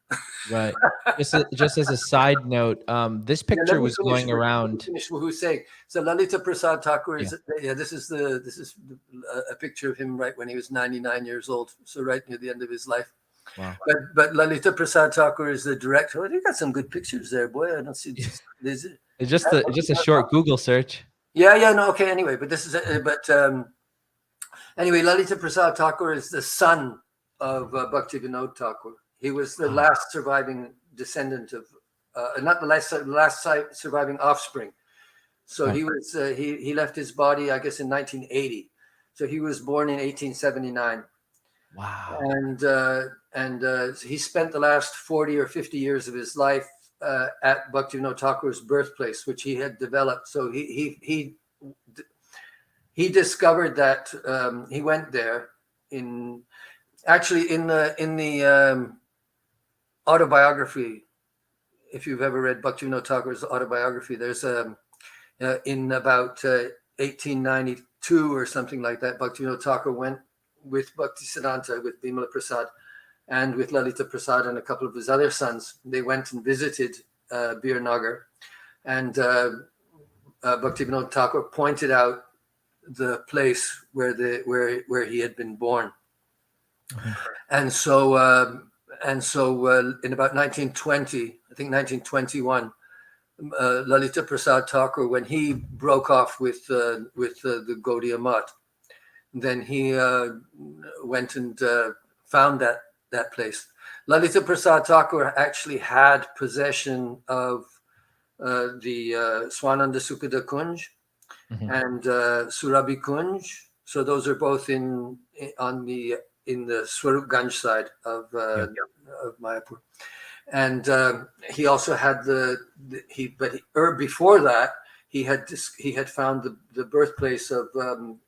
right. Just as a side note, this
Yeah, let
picture
me
was
finish.
going
Let me
around.
finish who's saying. So Lalita Prasad Thakur is this is a picture of him right when he was 99 years old, so right near the end of his life.
Wow.
But Lalita Prasad Thakur is the director. Oh, you got some good pictures there, boy. I don't see. Is it?
It's just a short Google search.
Yeah, no, okay. Anyway, but this is anyway, Lalita Prasad Thakur is the son of Bhaktivinod Thakur. He was the last surviving descendant of, not the last surviving offspring. So
Right.
he was he left his body, I guess, in 1980. So he was born in 1879.
Wow.
And he spent the last 40 or 50 years of his life at Bhaktivinoda Thakur's birthplace, which he had developed. So he discovered that he went there in the autobiography. If you've ever read Bhaktivinoda Thakur's autobiography, there's in about 1892 or something like that, Bhaktivinoda Thakur went with Bhaktisiddhanta, with Bimala Prasad, and with Lalita Prasad and a couple of his other sons. They went and visited Bir Nagar, and Bhaktivinoda Thakur pointed out the place where he had been born. And so in about 1920, I think 1921, Lalita Prasad Thakur, when he broke off with the Gaudiya Math, then he went and found that place. Lalita Prasad Thakur actually had possession of the Swananda Sukhada Kunj and Surabhi Kunj. So those are both in the Swarupganj side of Mayapur. And he also had before that he had found the birthplace of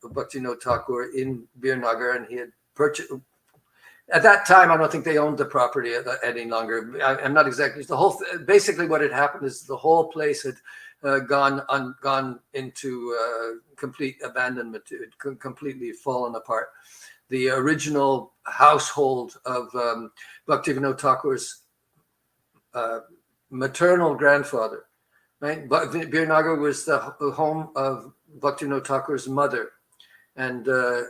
Bhaktivinoda Thakur in Bir Nagar, and he had purchased. At that time, I don't think they owned the property any longer. I'm not exactly. Basically, what had happened is the whole place had gone into complete abandonment. It had completely fallen apart. The original household of Bhaktivinoda Thakur's maternal grandfather, right? Bir Nagar was the home of Bhaktivinoda Thakur's mother, and her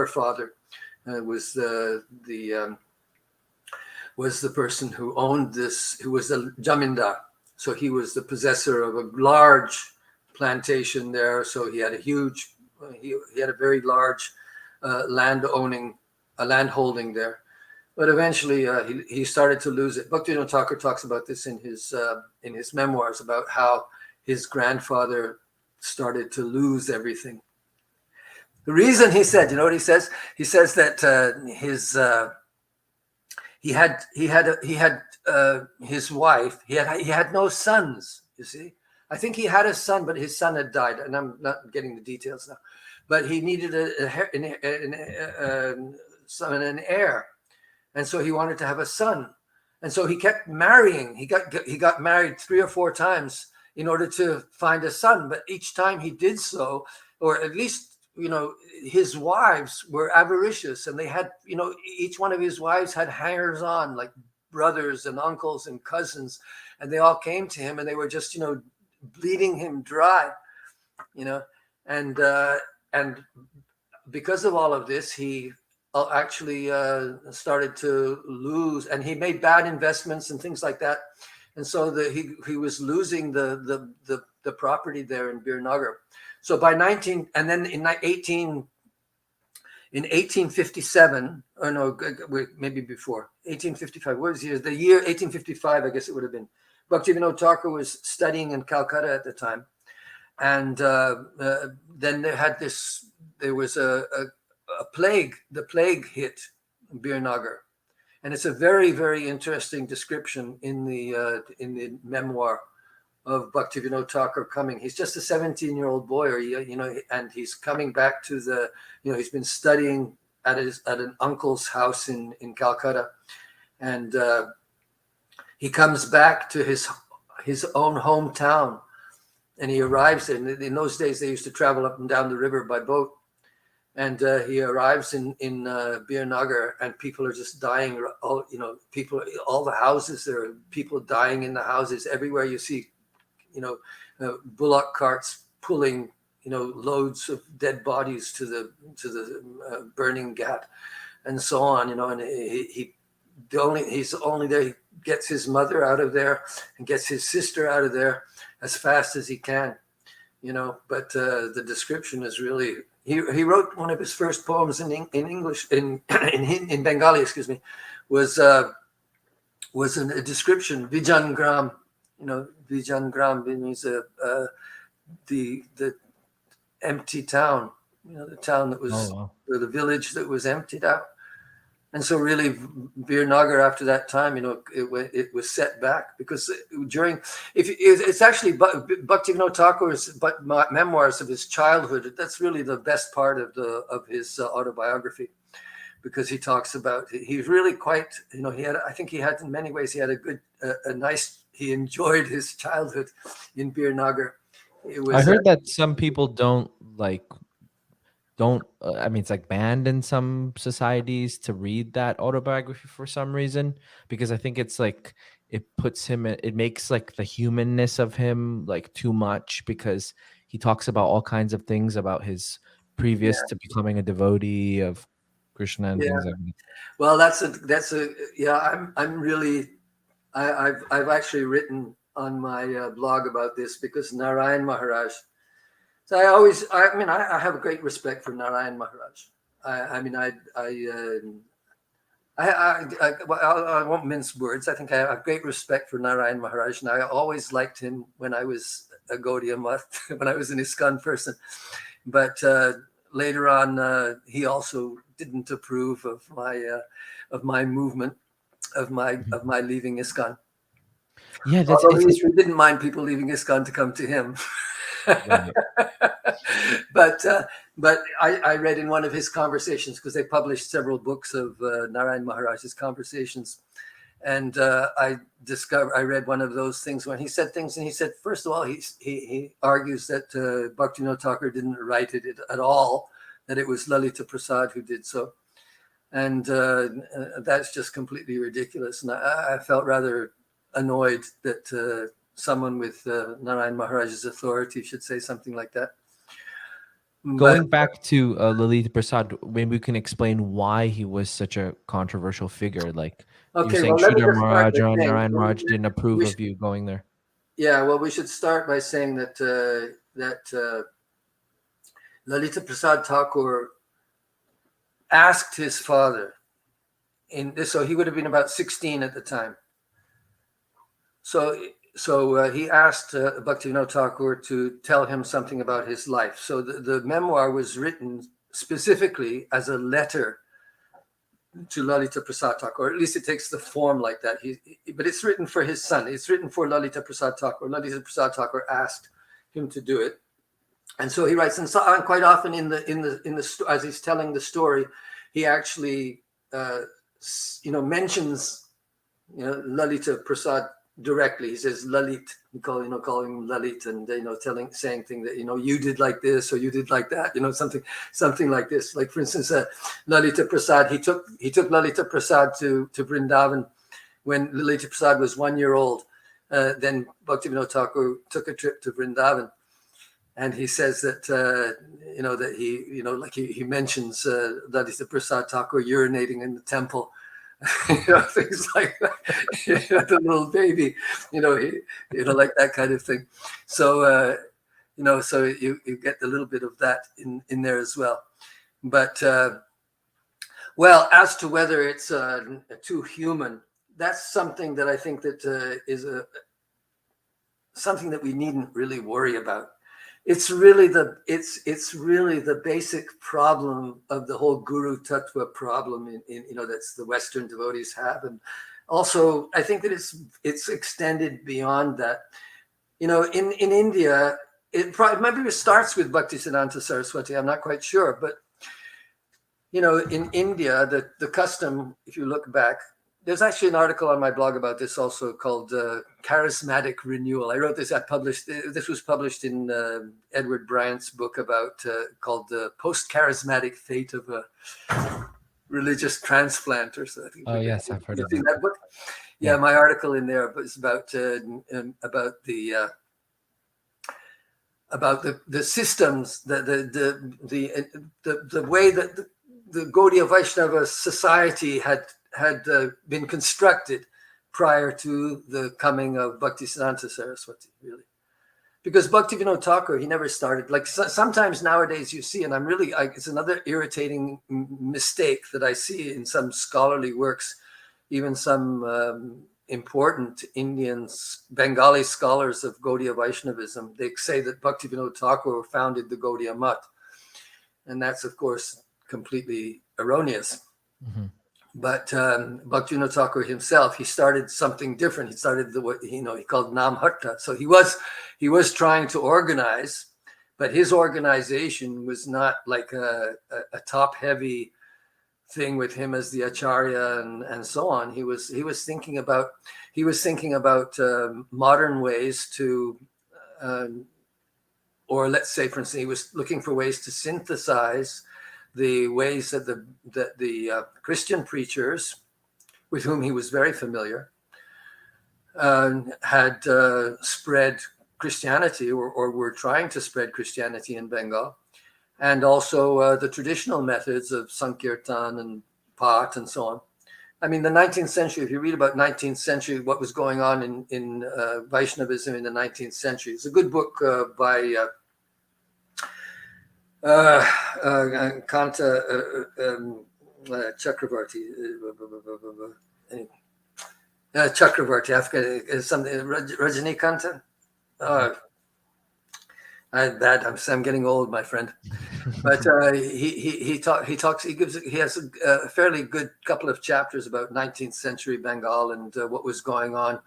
father was the person who owned this, who was the jamindar. So he was the possessor of a large plantation there. So he had he had a very large land holding there. But eventually he started to lose it. Bhaktivinoda Thakur talks about this in his memoirs, about how his grandfather started to lose everything. The reason, he said, you know what he says? He says that he had his wife. He had no sons. You see, I think he had a son, but his son had died, and I'm not getting the details now. But he needed an heir, and so he wanted to have a son, and so he kept marrying. He got married 3 or 4 times in order to find a son, but each time he did so, or at least, his wives were avaricious, and they had, each one of his wives had hangers on, like brothers and uncles and cousins, and they all came to him, and they were just, bleeding him dry, and because of all of this, he actually started to lose, and he made bad investments and things like that, and so he was losing the property there in Bir Nagar. So by 1857, or no, maybe before 1855. What was the year? The year 1855, I guess it would have been. Bhaktivinod Thakur was studying in Calcutta at the time, and then there was a plague. The plague hit Birnagar, and it's a very, very interesting description in the memoir of Bhaktivinod Thakur coming. He's just a 17-year-old boy, and he's coming back to he's been studying at an uncle's house in Calcutta, and he comes back to his own hometown, and he arrives there. In those days, they used to travel up and down the river by boat, and he arrives in Birnagar, and people are just dying. All the houses, there are people dying in the houses. Everywhere you see, bullock carts pulling, loads of dead bodies to the burning ghat, and so on. And he's only there. He gets his mother out of there and gets his sister out of there as fast as he can. But the description is really. He wrote one of his first poems in English in Bengali, excuse me, was a description. Vijan Gram, Vijan Gram means the empty town, the town that was the village that was emptied out. And so really Birnagar after that time, it was set back because it's actually Bhaktivinod Thakur's memoirs of his childhood. That's really the best part of his autobiography, because he talks about, he's really quite, in many ways, he enjoyed his childhood in Birnagar.
I heard that some people don't it's like banned in some societies to read that autobiography for some reason, because I think it's like it makes like the humanness of him like too much, because he talks about all kinds of things about his previous to becoming a devotee of Krishna and things like that.
Well, I've actually written on my blog about this, because Narayan Maharaj. So I have a great respect for Narayan Maharaj. I won't mince words. I think I have great respect for Narayan Maharaj, and I always liked him when I was a Gaudiya Math, when I was an ISKCON person. But later on, he also didn't approve of my movement, of my leaving ISKCON.
Yeah,
he didn't mind people leaving ISKCON to come to him. Right. But I read in one of his conversations, because they published several books of Narayan Maharaj's conversations, and I read one of those things when he said things, and he said, first of all, he argues that Bhaktivinod Thakur didn't write it at all, that it was Lalita Prasad who did so, and that's just completely ridiculous. And I felt rather annoyed that someone with Narayan Maharaj's authority should say something like that.
Going back to Lalita Prasad, maybe we can explain why he was such a controversial figure. Like you're saying, Sridhar Maharaj or Narayan Maharaj didn't approve of you going there.
Yeah, well, we should start by saying that Lalita Prasad Thakur asked his father, so he would have been about 16 at the time. So he asked Bhaktivinod Thakur to tell him something about his life. So the memoir was written specifically as a letter to Lalita Prasad Thakur, or at least it takes the form like that. But it's written for his son. It's written for Lalita Prasad Thakur. Lalita Prasad Thakur asked him to do it, and so he writes. And quite often in the as he's telling the story, he actually mentions Lalita Prasad directly. He says Lalit, calling him Lalit, and saying things that you did like this or you did like that, something like this. Like, for instance, Lalita Prasad, he took Lalita Prasad to Vrindavan when Lalita Prasad was 1 year old. Then Bhaktivinod Thakur took a trip to Vrindavan, and he says that that he mentions Lalita Prasad Thakur urinating in the temple. Things like that. The little baby, like that kind of thing. So, so you get a little bit of that in there as well. But, well, as to whether it's too human, that's something that I think that is something that we needn't really worry about. It's really the basic problem of the whole Guru Tattva problem in that's the Western devotees have, and also I think that it's extended beyond that. In India, maybe it starts with Bhaktisiddhanta Saraswati. I'm not quite sure, but in India, the custom, if you look back, there's actually an article on my blog about this also called Charismatic Renewal. I wrote this, this was published in Edward Bryant's book called The Post-Charismatic Fate of a Religious Transplanter. So I think
yes, I've heard of
that book. Yeah, my article in there was about the systems, the way that the Gaudiya Vaishnava society had been constructed prior to the coming of Bhaktisiddhanta Saraswati, really. Because Bhaktivinod Thakur, he never started, like sometimes nowadays you see, and it's another irritating mistake that I see in some scholarly works, even some important Bengali scholars of Gaudiya Vaishnavism. They say that Bhaktivinod Thakur founded the Gaudiya Math. And that's, of course, completely erroneous. Mm-hmm. But Bhaktivinod Thakur himself, he started something different. He started he called Namhatta. So he was trying to organize, but his organization was not like a top-heavy thing with him as the acharya and so on. He was thinking about modern ways to, or let's say, for instance, he was looking for ways to synthesize the ways that the Christian preachers, with whom he was very familiar, had spread Christianity or were trying to spread Christianity in Bengal, and also the traditional methods of Sankirtan and Path and so on. I mean, the 19th century, if you read about 19th century, what was going on in Vaishnavism in the 19th century, it's a good book by Kanta Chakravarti. Chakravarti, I forget, something, Rajini I'm getting old, my friend. But he has a fairly good couple of chapters about 19th century Bengal and what was going on.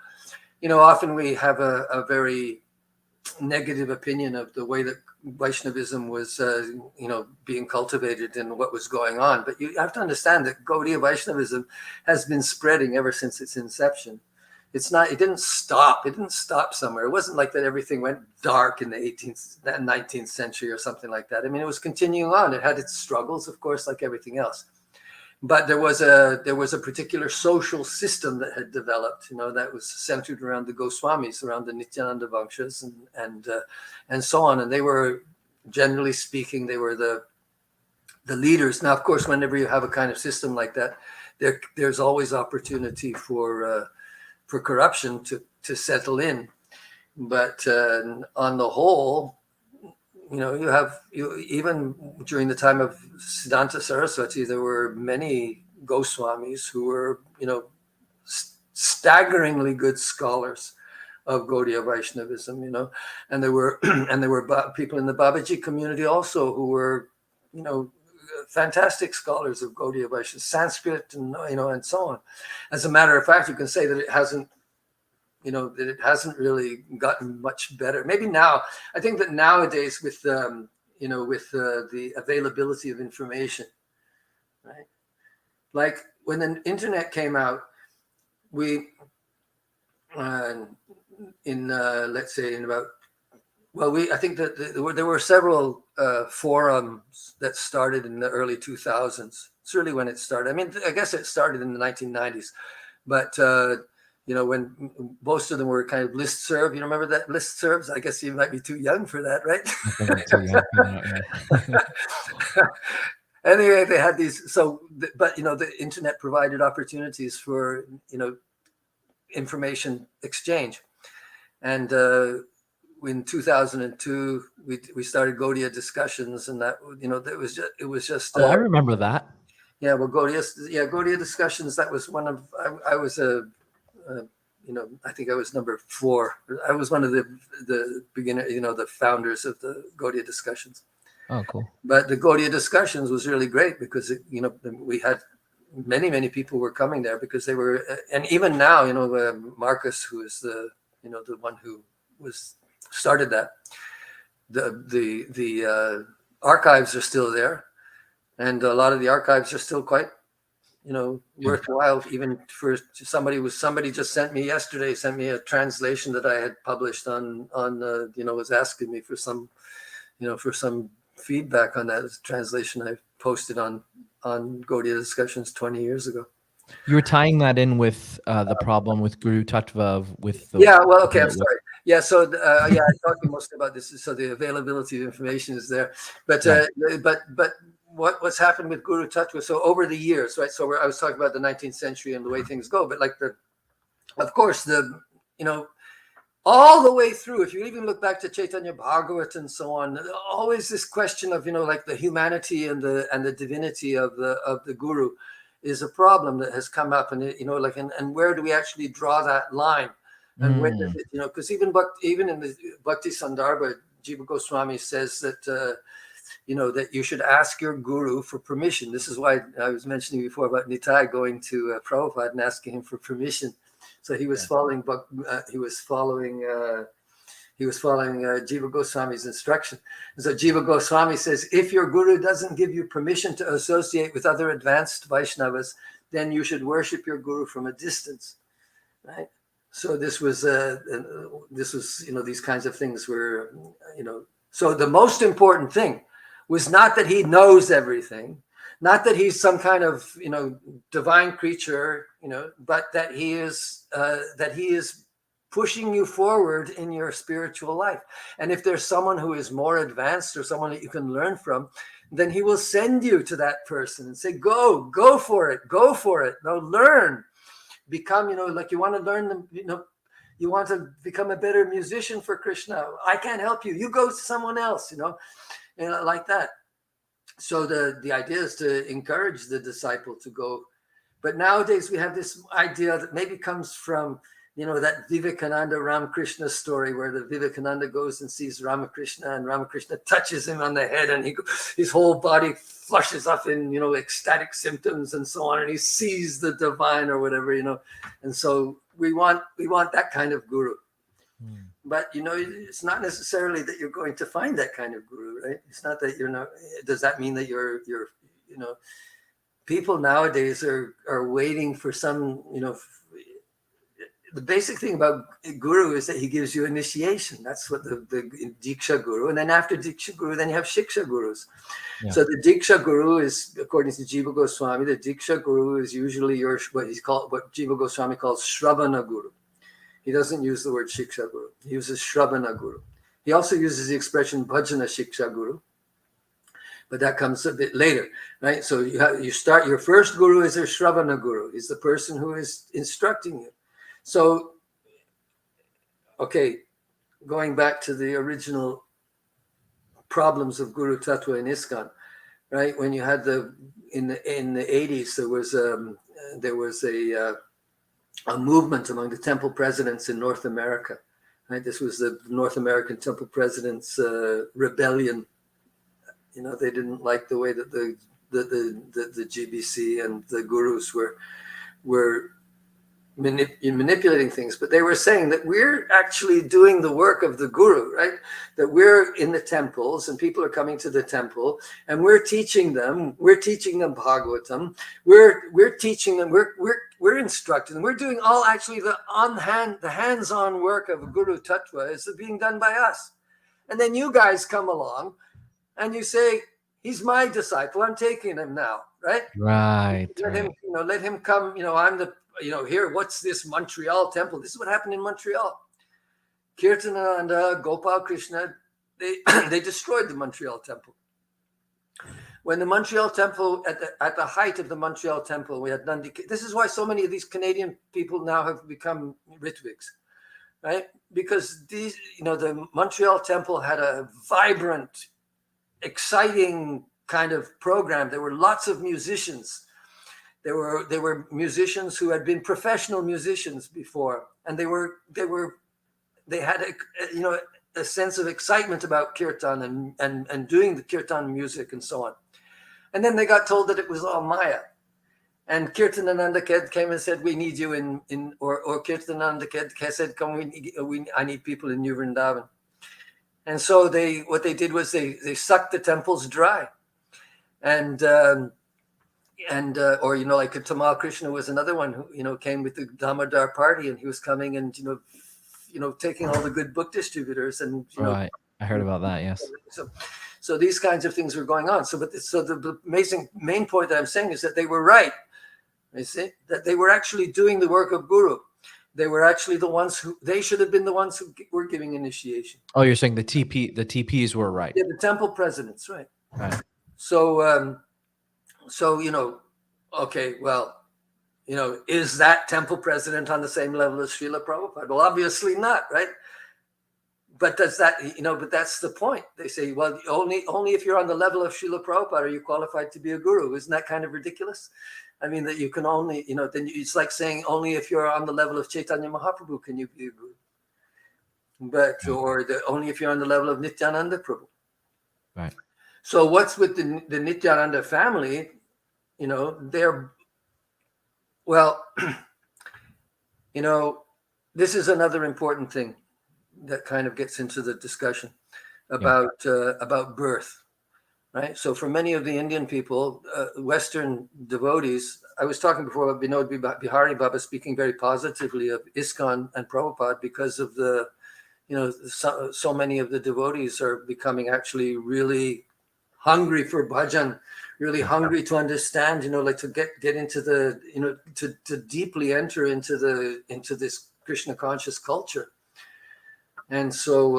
Often we have a very negative opinion of the way that Vaishnavism was, being cultivated and what was going on. But you have to understand that Gaudiya Vaishnavism has been spreading ever since its inception. It didn't stop. It didn't stop somewhere. It wasn't like that everything went dark in the 19th century or something like that. I mean, it was continuing on. It had its struggles, of course, like everything else. But there was a particular social system that had developed, that was centered around the Goswamis, around the Nityananda Vakshas and so on. And they were, generally speaking, they were the leaders. Now, of course, whenever you have a kind of system like that, there's always opportunity for corruption to settle in. But on the whole, even during the time of Siddhanta Saraswati, there were many Goswamis who were, staggeringly good scholars of Gaudiya Vaishnavism, and there were people in the Babaji community also who were, fantastic scholars of Gaudiya Vaishnavism, Sanskrit and so on. As a matter of fact, you can say that it hasn't really gotten much better. Maybe now, I think that nowadays with the availability of information, right? Like when the internet came out, I think that there were several forums that started in the early 2000s. It's really when it started. I mean, I guess it started in the 1990s, but when most of them were kind of listserv. You remember that listservs? I guess you might be too young for that, right? Anyway, they had these. But the internet provided opportunities for information exchange, and in 2002 we started Gaudiya discussions, and that it was just.
I remember that.
Yeah, well, Gaudiya discussions. That was one of I was a I think I was number 4. I was one of the beginner, the founders of the Gaudiya discussions.
Oh, cool.
But the Gaudiya discussions was really great because we had many people were coming there because they were, and even now, Marcus, who is the one who started that, the archives are still there, and a lot of the archives are still quite worthwhile, even for somebody just sent me a translation that I had published on was asking me for some feedback on that translation I posted on Gaudiya discussions 20 years ago.
You were tying that in with the problem with Guru Tattva with the
I'm sorry. Yeah, so I'm talking mostly about this. So the availability of information is there, but what's happened with Guru Tattva? So over the years, right? So I was talking about the 19th century and the way things go, but of course, all the way through, if you even look back to Chaitanya Bhagavat and so on, always this question of the humanity and the divinity of the Guru is a problem that has come up, and and where do we actually draw that line? And when does it, because even in the Bhakti Sandarbha, Jiva Goswami says that that you should ask your guru for permission. This is why I was mentioning before about Nitai going to Prabhupada and asking him for permission. So he was following Jiva Goswami's instruction. And so Jiva Goswami says, if your guru doesn't give you permission to associate with other advanced Vaishnavas, then you should worship your guru from a distance, right? So this was these kinds of things were, so the most important thing was not that he knows everything, not that he's some kind of, divine creature, but that he is pushing you forward in your spiritual life. And if there's someone who is more advanced or someone that you can learn from, then he will send you to that person and say, go for it. Now learn. Become, like you want to learn you want to become a better musician for Krishna. I can't help you. You go to someone else, like that. So the idea is to encourage the disciple to go. But nowadays we have this idea that maybe comes from, that Vivekananda Ramakrishna story where the Vivekananda goes and sees Ramakrishna and Ramakrishna touches him on the head and his whole body flushes up in, ecstatic symptoms and so on. And he sees the divine or whatever, and so we want that kind of guru. But, it's not necessarily that you're going to find that kind of guru, right? It's not that does that mean that you're people nowadays are waiting for some, the basic thing about guru is that he gives you initiation. That's what the Diksha Guru. And then after Diksha Guru, then you have Shiksha Gurus. Yeah. So the Diksha Guru is, according to Jiva Goswami, the Diksha Guru is usually what Jiva Goswami calls Shravana Guru. He doesn't use the word Shiksha Guru. He uses Shravana Guru. He also uses the expression Bhajana Shiksha Guru, but that comes a bit later, right? So you start, your first guru is a Shravana Guru. He's the person who is instructing you. So, okay, going back to the original problems of Guru Tattva in ISKCON, right? When you had in the 80s, there was a movement among the temple presidents in North America, right? This was the North American temple presidents' rebellion. They didn't like the way that the GBC and the gurus were manipulating things, but they were saying that we're actually doing the work of the guru, right? That we're in the temples and people are coming to the temple and we're teaching them Bhagavatam. We're teaching them, we're instructing them. We're doing all actually the hands-on work of Guru Tattva is being done by us. And then you guys come along and you say, he's my disciple. I'm taking him now, right?
Right.
Let him come. I'm the, here, what's this Montreal Temple? This is what happened in Montreal. Kirtananda, Gopal Krishna, they destroyed the Montreal Temple. When the Montreal Temple, at the height of the Montreal Temple, we had Nandi. This is why so many of these Canadian people now have become Ritviks, right? Because the Montreal Temple had a vibrant, exciting kind of program. There were lots of musicians. They were musicians who had been professional musicians before, and they had a sense of excitement about kirtan and doing the kirtan music and so on. And then they got told that it was all Maya. And Kirtanananda came and said, "We need you or Kirtanananda said, "Come, I need people in New Vrindavan." And so what they did was they sucked the temples dry, and like Tamal Krishna was another one who came with the Damodar party, and he was coming and taking all the good book distributors and
right. I heard about that. Yes.
So these kinds of things were going on. So the amazing main point that I'm saying is that they were right. You see that they were actually doing the work of Guru. They were actually the ones they should have been the ones who were giving initiation.
Oh, you're saying the TPs were right.
Yeah, the temple presidents, right?
Right.
So, okay, well, is that temple president on the same level as Srila Prabhupada? Well, obviously not, right? But does that, but that's the point. They say, well, only if you're on the level of Srila Prabhupada are you qualified to be a guru. Isn't that kind of ridiculous? I mean, that you can only, then it's like saying only if you're on the level of Chaitanya Mahaprabhu can you be a guru. But, only if you're on the level of Nityananda Prabhu.
Right.
So what's with the Nityananda family? They're, well, this is another important thing that kind of gets into the discussion about birth, right? So for many of the Indian people, Western devotees, I was talking before about Binod Bihari Baba speaking very positively of ISKCON and Prabhupada because of the, so many of the devotees are becoming actually really hungry for bhajan, really hungry to understand, like to get into the, to deeply enter into this Krishna conscious culture. And so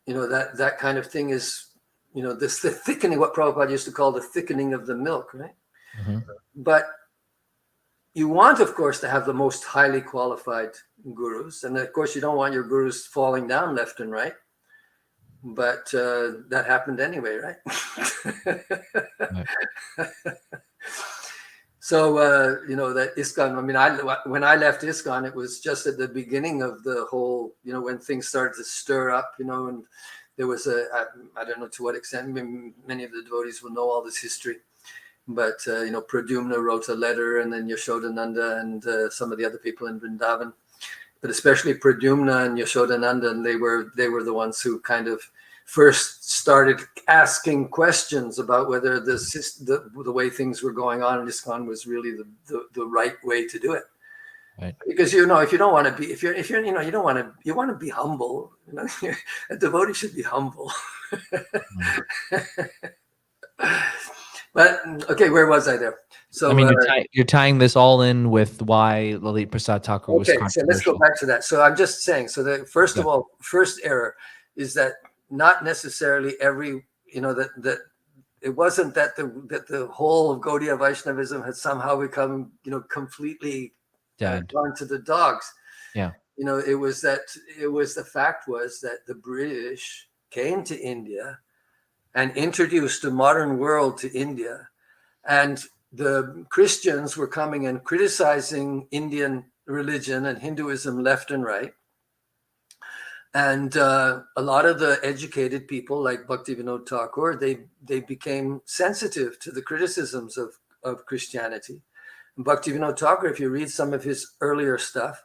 that kind of thing is, the thickening, what Prabhupada used to call the thickening of the milk, right?
Mm-hmm.
But you want, of course, to have the most highly qualified gurus. And of course, you don't want your gurus falling down left and right. But that happened anyway, right? So, that ISKCON, I mean, when I left ISKCON, it was just at the beginning of the whole, when things started to stir up, and there was I don't know to what extent, many of the devotees will know all this history, but, Pradyumna wrote a letter, and then Yashodananda and some of the other people in Vrindavan, but especially Pradyumna and Yashodananda, and they were the ones who kind of first started asking questions about whether the way things were going on in ISKCON was really the right way to do it.
Right.
Because if you don't want to be, if you're you want to be humble. A devotee should be humble. But okay, where was I there? So
I mean, you're tying this all in with why Lalita Prasad Thakur was controversial.
So let's go back to that. So I'm just saying. So the first error is that not necessarily every that it wasn't that the whole of Gaudiya Vaishnavism had somehow become completely gone to the dogs.
Yeah.
It was the fact was that the British came to India and introduced the modern world to India, and the Christians were coming and criticizing Indian religion and Hinduism left and right. And a lot of the educated people like Bhaktivinod Thakur, they became sensitive to the criticisms of Christianity. And Bhaktivinod Thakur, if you read some of his earlier stuff,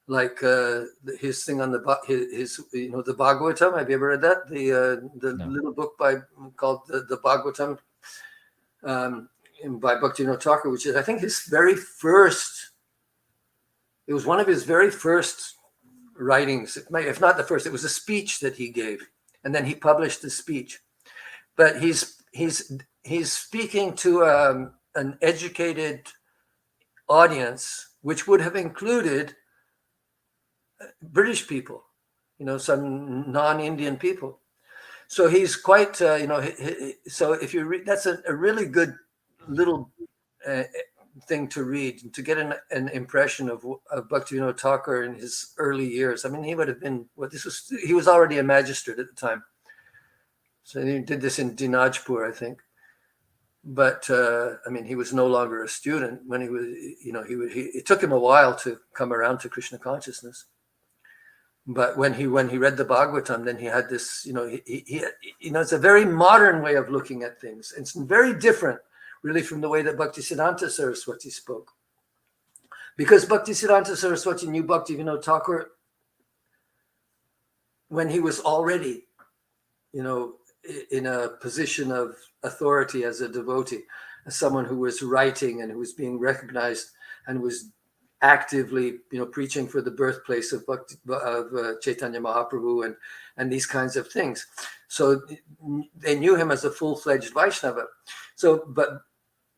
like his thing on the Bhagavatam, have you ever read that? The little book called the Bhagavatam by Bhaktivinod Thakur, which is I think his very first. It was one of his very first writings, if not the first. It was a speech that he gave, and then he published the speech. But he's speaking to an educated audience, which would have included British people, some non-Indian people. So he's quite, so if you read, that's a really good little thing to read to get an impression of Bhaktivinod Thakur in his early years. I mean, he would have been he was already a magistrate at the time. So he did this in Dinajpur, I think. But I mean, he was no longer a student when he was, it took him a while to come around to Krishna consciousness. But when he read the Bhagavatam, then he had this, it's a very modern way of looking at things. It's very different, really, from the way that Bhaktisiddhanta Saraswati spoke. Because Bhaktisiddhanta Saraswati knew Bhaktivinod Thakur when he was already, in a position of authority as a devotee, as someone who was writing and who was being recognized and was actively, preaching for the birthplace of Chaitanya Mahaprabhu and these kinds of things. So they knew him as a full-fledged Vaishnava. So,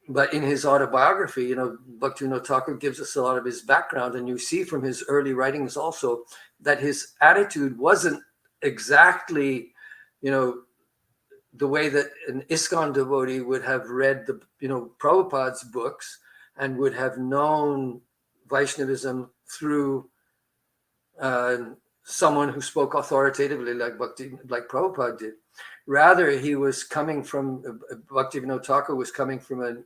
but in his autobiography, Bhaktivinod Thakur gives us a lot of his background, and you see from his early writings also that his attitude wasn't exactly, the way that an ISKCON devotee would have read the, Prabhupada's books and would have known Vaishnavism through someone who spoke authoritatively like Prabhupada did. Rather, he was coming from, Bhaktivinod Thakur was coming from a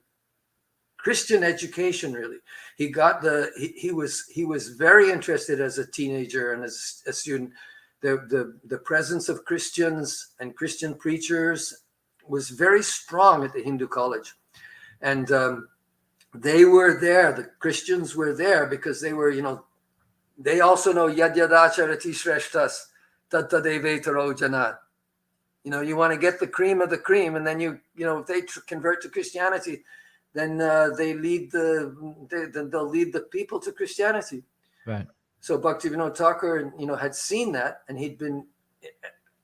Christian education, really. He got he was very interested as a teenager and as a student. The presence of Christians and Christian preachers was very strong at the Hindu college. And they were there, the Christians were there because they were, they also know yad yadacharati shreshtas tattadevetaro janat. You want to get the cream of the cream, and then if they convert to Christianity, then they'll lead the people to Christianity.
Right.
So Bhaktivinod Thakur, had seen that, and he'd been.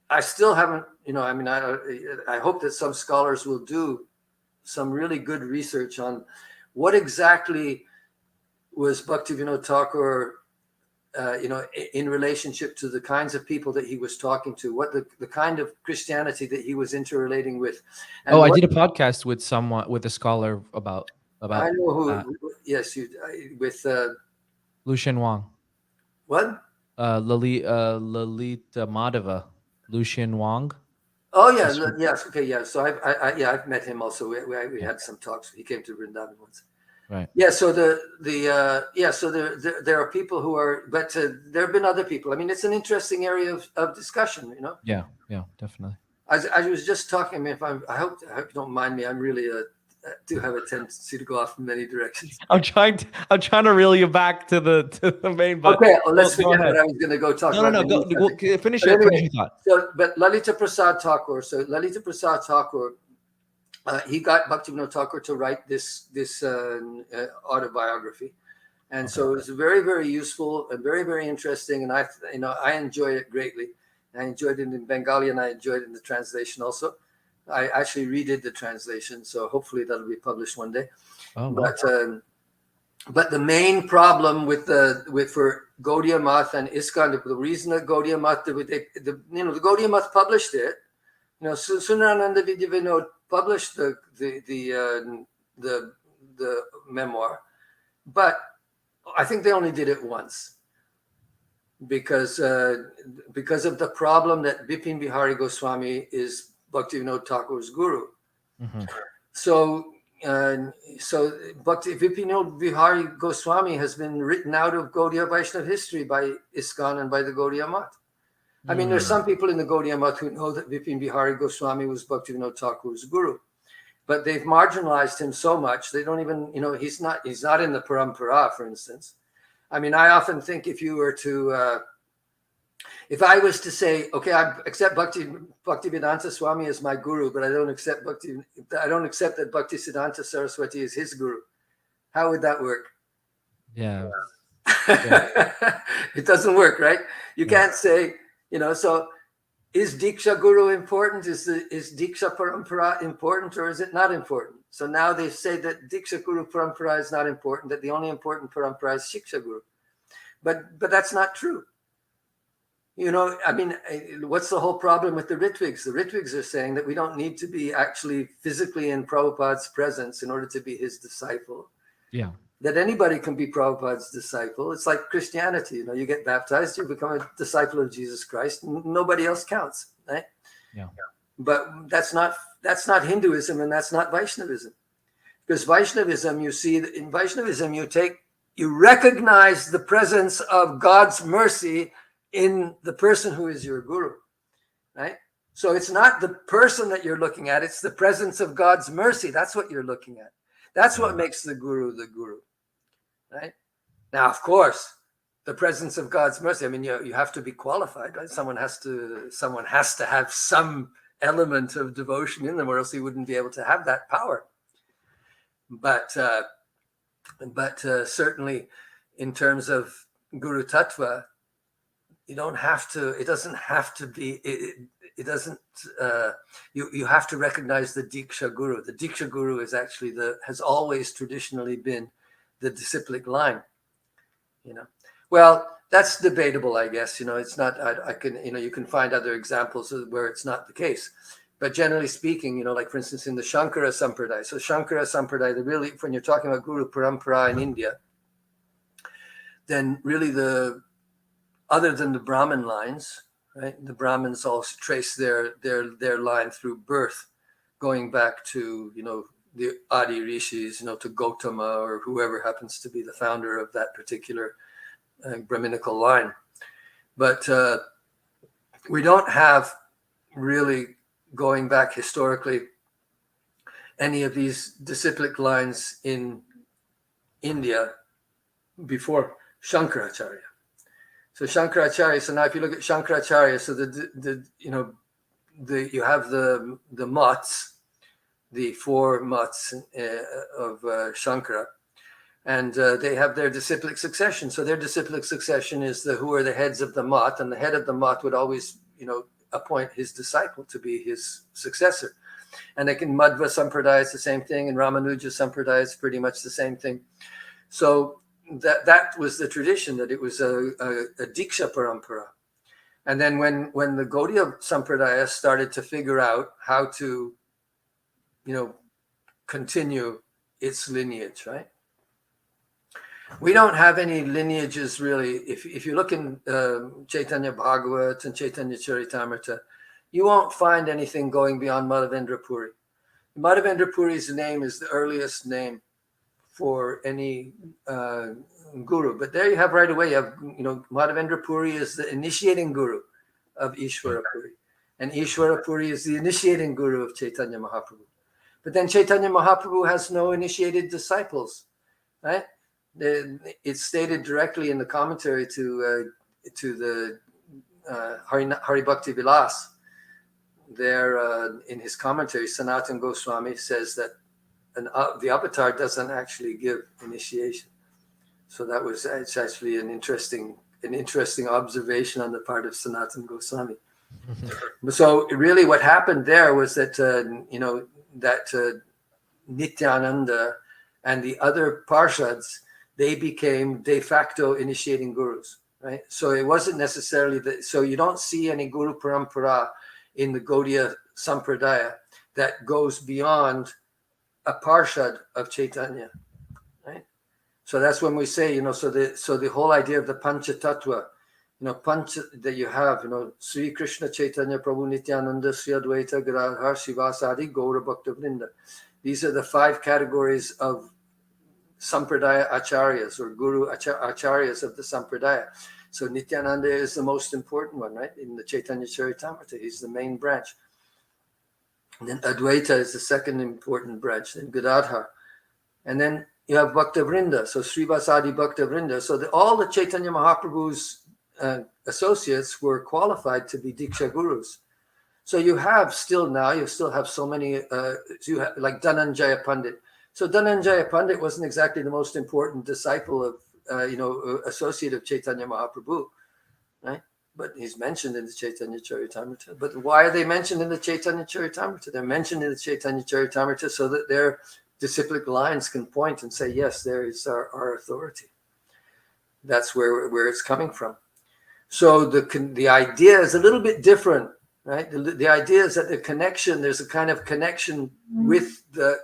I still haven't, I hope that some scholars will do some really good research on what exactly was Bhaktivinod Thakur, in relationship to the kinds of people that he was talking to, what the kind of Christianity that he was interrelating with. And
I did a podcast with a scholar about.
I know who. Yes, with
Lucien Wang.
What?
Lalita Madhava, Lucien Wang.
Oh yeah, yes, okay, yeah. So I've met him also. We had some talks. He came to Vrindavan once.
Right.
Yeah. So so there are people who are, but there have been other people. I mean, it's an interesting area of discussion.
Yeah, definitely.
I was just talking. I hope you don't mind me. I'm really do have a tendency to go off in many directions.
I'm trying to reel you back to the main. But
okay, well, let's forget what I was going to go talk about.
No. Go finish
your
thought.
But Lalita Prasad Thakur. So Lalita Prasad Thakur, he got Bhaktivinod Thakur to write this autobiography, and so it was very, very useful and very, very interesting. And I enjoy it greatly. I enjoyed it in Bengali, and I enjoyed it in the translation also. I actually redid the translation, so hopefully that'll be published one day.
Oh, wow.
But the main problem with for Gaudiya Math and ISKCON, the reason that Gaudiya Math, the Gaudiya Math published it. Sundarananda Vidyavinod published the memoir, but I think they only did it once because of the problem that Bipin Bihari Goswami is Bhaktivinod Thakur's guru.
Mm-hmm.
So Bipinod Bihari Goswami has been written out of Gaudiya Vaishnava history by ISKCON and by the Gaudiya Math. I mean, there's some people in the Gaudiya Math who know that Bipin Bihari Goswami was Bhaktivinod Thakur's guru, but they've marginalized him so much they don't even, he's not in the Parampara, for instance. I mean, I often think if you were to if I was to say, okay, I accept Bhaktivedanta Swami as my guru, but I don't accept that Bhaktisiddhanta Saraswati is his guru, how would that work?
Yeah.
It doesn't work, right? You can't say, so is Diksha Guru important? Is Diksha Parampara important, or is it not important? So now they say that Diksha Guru Parampara is not important, that the only important Parampara is Shiksha Guru. But that's not true. I mean, what's the whole problem with the Ritvigs? The Ritvigs are saying that we don't need to be actually physically in Prabhupada's presence in order to be his disciple.
Yeah.
That anybody can be Prabhupada's disciple. It's like Christianity. You get baptized, you become a disciple of Jesus Christ. Nobody else counts, right?
Yeah.
But that's not that's not Hinduism and that's not Vaishnavism. Because Vaishnavism, you see, in Vaishnavism, you recognize the presence of God's mercy in the person who is your guru, right? So it's not the person that you're looking at, it's the presence of God's mercy. That's what you're looking at. That's what makes the guru, right? Now, of course, the presence of God's mercy, I mean, you have to be qualified, right? Someone has to have some element of devotion in them, or else he wouldn't be able to have that power. But certainly in terms of Guru Tattva, you don't have to, it doesn't have to be, it doesn't, you have to recognize the Diksha Guru. The Diksha Guru is actually has always traditionally been the disciplic line, Well, that's debatable, I guess, it's not, I can, you can find other examples where it's not the case. But generally speaking, like for instance, in the Shankara Sampradaya. So Shankara Sampradaya, really, when you're talking about Guru Parampara in India, then really other than the Brahmin lines, right? The Brahmins also trace their line through birth, going back to, the Adi Rishis, to Gautama or whoever happens to be the founder of that particular Brahminical line. But we don't have really, going back historically, any of these disciplic lines in India before Shankaracharya. So Shankaracharya. So now, if you look at Shankaracharya, so you have the maths, the 4 maths of Shankara, and they have their disciplic succession. So their disciplic succession is who are the heads of the math, and the head of the math would always, appoint his disciple to be his successor. And like in Madhva Sampradaya, it's the same thing. In Ramanuja Sampradaya, it's pretty much the same thing. So that was the tradition, that it was a Diksha Parampara. And then when the Gaudiya Sampradaya started to figure out how to, continue its lineage, right? We don't have any lineages really. If you look in Chaitanya Bhagavat and Chaitanya Charitamrita, you won't find anything going beyond Madhavendra Puri. Madhavendra Puri's name is the earliest name for any guru. But there you have right away, Madhavendra Puri is the initiating guru of Ishvara Puri. And Ishvara Puri is the initiating guru of Chaitanya Mahaprabhu. But then Chaitanya Mahaprabhu has no initiated disciples, right? It's stated directly in the commentary to the Hari Bhakti Vilas. There, in his commentary, Sanatana Goswami says that the avatar doesn't actually give initiation. So it's actually an interesting observation on the part of Sanatana Goswami. So really, what happened there was that Nityananda and the other parshads, they became de facto initiating gurus, right? So it wasn't necessarily so you don't see any Guru Parampara in the Gaudiya Sampradaya that goes beyond a parshad of Chaitanya, right? So that's when we say, so the whole idea of the Pancha Tattva, that you have, Sri Krishna Chaitanya Prabhu Nityananda Sri Advaita Gadadhar Srivasadi Gaura Bhakta Vrinda. These are the 5 categories of Sampradaya acharyas, or Guru acharyas of the Sampradaya. So Nityananda is the most important one, right? In the Chaitanya Charitamrita, he's the main branch. And then Advaita is the second important branch, then Gadadhar. And then you have Bhakta Vrinda, so Srivasadi Bhakta Vrinda. So all the Chaitanya Mahaprabhu's associates were qualified to be Diksha Gurus. So you still have so many, you have, like Dhananjaya Pandit. So Dhananjaya Pandit wasn't exactly the most important disciple of, associate of Chaitanya Mahaprabhu, right? But he's mentioned in the Chaitanya Charitamrita. But why are they mentioned in the Chaitanya Charitamrita? They're mentioned in the Chaitanya Charitamrita so that their disciplic lines can point and say, yes, there is our authority. That's where it's coming from. So the idea is a little bit different, right? The idea is that there's a kind of connection with the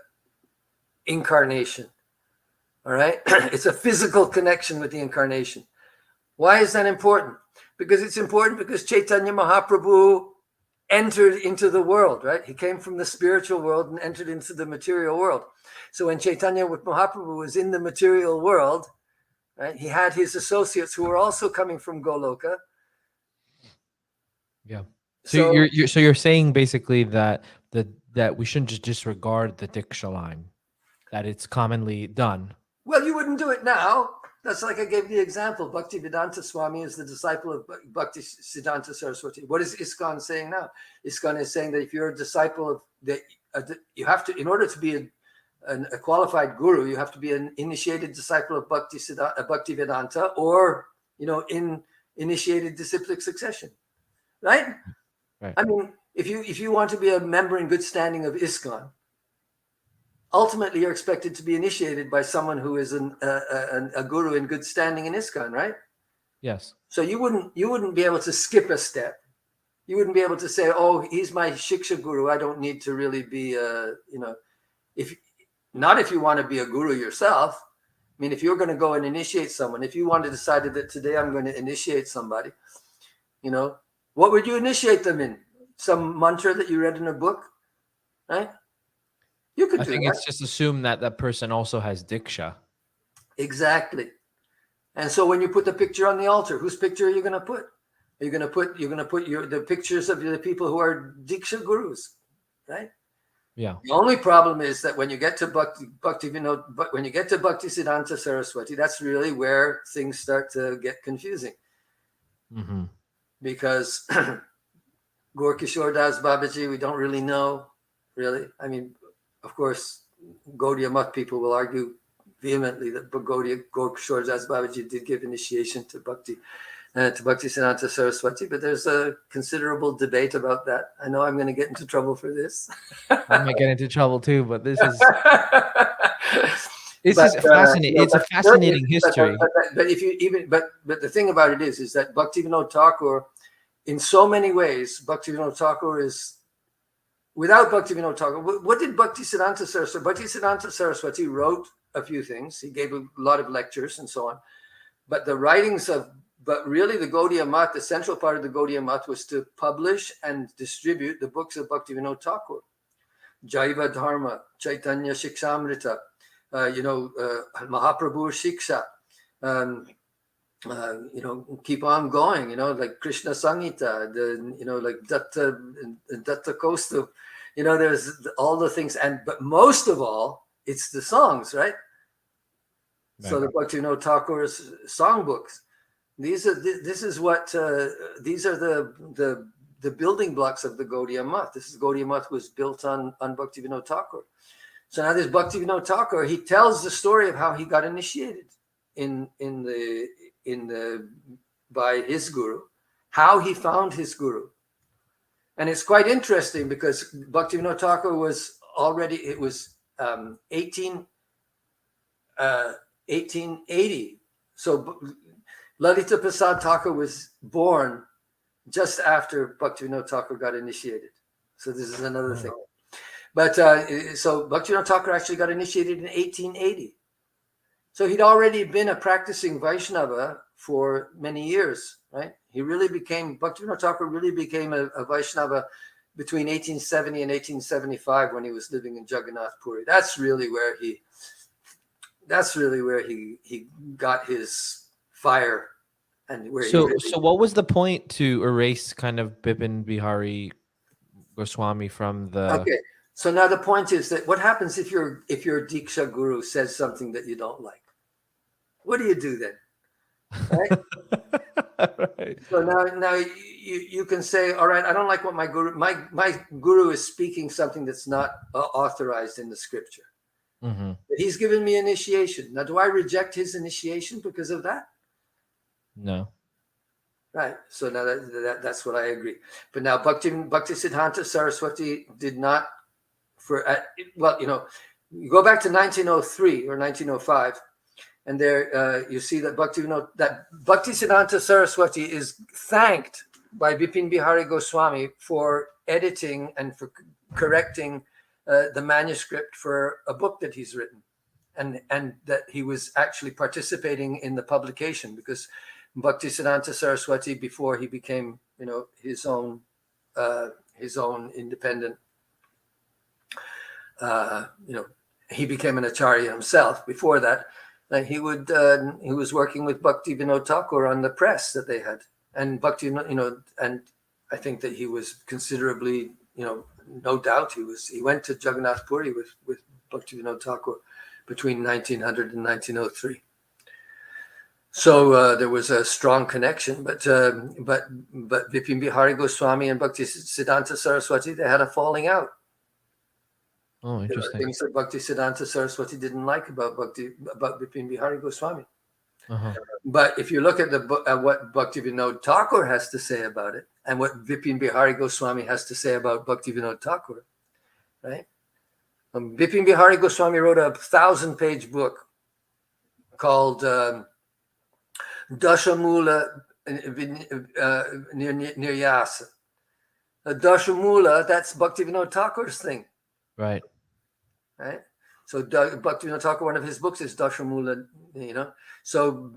incarnation. All right. It's a physical connection with the incarnation. Why is that important? Because it's important because Chaitanya Mahaprabhu entered into the world, right? He came from the spiritual world and entered into the material world. So when Chaitanya with Mahaprabhu was in the material world, right, he had his associates who were also coming from Goloka.
Yeah. So you're saying basically that we shouldn't just disregard the Diksha line, that it's commonly done.
Well, you wouldn't do it now. That's like I gave the example. Bhaktivedanta Swami is the disciple of Bhakti Siddhanta Saraswati. What is ISKCON saying now? ISKCON is saying that if you're a disciple of you have to, in order to be a qualified guru, you have to be an initiated disciple of Bhaktivedanta, or in initiated disciplic succession, right?
Right.
I mean, if you want to be a member in good standing of ISKCON, ultimately you're expected to be initiated by someone who is a guru in good standing in ISKCON, right? Yes. So you wouldn't be able to skip a step. You wouldn't be able to say, "Oh, he's my Shiksha guru. I don't need to really be if you want to be a guru yourself. I mean, if you're going to go and initiate someone, if you want to decide that today I'm going to initiate somebody, what would you initiate them in? Some mantra that you read in a book, right? You could. I think
it's just assume that that person also has Diksha.
Exactly. And so when you put the picture on the altar, whose picture are you going to put? You're going to put the pictures of the people who are Diksha gurus, right? Yeah. The only problem is that when you get to Bhaktivinod, but when you get to Bhaktisiddhanta Saraswati, that's really where things start to get confusing. Mm-hmm. Because Gaur Kishore Das Babaji, we don't really know, really. I mean, of course, Gaudiya Math people will argue vehemently that Gaur Kishore Das Babaji did give initiation to Bhaktisiddhanta Saraswati, but there's a considerable debate about that. I know I'm going to get into trouble for this.
I might get into trouble too, but this is fascinating. It's a fascinating history.
But the thing about it is that Bhaktivinod Thakur, in so many ways, Bhaktivinod Thakur is. Without Bhaktivinod Thakur, what did Bhaktisiddhanta Saraswati? Bhaktisiddhanta Saraswati wrote a few things. He gave a lot of lectures and so on. But really the Gaudiya Math, the central part of the Gaudiya Math was to publish and distribute the books of Bhaktivinod Thakur. Jaiva Dharma, Chaitanya Shikshamrita, Mahaprabhu Shiksha, keep on going, like Krishna Sangita, like Datta Kaustuv, there's all the things, but most of all, it's the songs, right? So the Bhaktivinod Thakur's songbooks. These are the building blocks of the Gaudiya Math. Gaudiya Math was built on Bhaktivinod Thakur. So now this Bhaktivinod Thakur, he tells the story of how he got initiated by his guru, how he found his guru. And it's quite interesting because Bhaktivinod Thakur was already, it was 1880. So Lalita Prasad Thakur was born just after Bhaktivinod Thakur got initiated. So this is another thing. But so Bhaktivinod Thakur actually got initiated in 1880. So he'd already been a practicing Vaishnava for many years, right? Bhaktivinod Thakur really became a Vaishnava between 1870 and 1875 when he was living in Jagannath Puri. That's really where he got his fire. And
so what was the point to erase kind of Bipin Bihari Goswami from the...
Okay, so now the point is that what happens if your Diksha Guru says something that you don't like? What do you do then? Right? Right. So now you can say, all right, I don't like what my guru is speaking something that's not authorized in the scripture. Mm-hmm. But he's given me initiation. Now, do I reject his initiation because of that?
No.
Right. So now that's what I agree. But now Bhaktisiddhanta Saraswati did not. You go back to 1903 or 1905. And there you see that Bhaktisiddhanta Saraswati is thanked by Bipin Bihari Goswami for editing and for correcting the manuscript for a book that he's written, and that he was actually participating in the publication, because Bhaktisiddhanta Saraswati, before he became his own his own independent. He became an acharya himself. Before that, he was working with Bhaktivinod Thakur on the press that they had, and and I think that he was considerably, no doubt he went to Jagannath Puri with Bhaktivinod Thakur between 1900 and 1903. So there was a strong connection, but Vipin Bihari Goswami and Bhaktisiddhanta Saraswati, they had a falling out.
Oh, interesting.
There were things that Bhaktisiddhanta Saraswati didn't like about Vipin Bihari Goswami.
Uh-huh.
But if you look at what Bhaktivinod Thakur has to say about it, and what Vipin Bihari Goswami has to say about Bhaktivinod Thakur, right? Vipin Bihari Goswami wrote a 1,000-page book called Dashamula Niryasa. Dashamula, that's Bhaktivinod Thakur's thing.
Right.
So Bhaktivinod Thakur, one of his books is Dashamula, So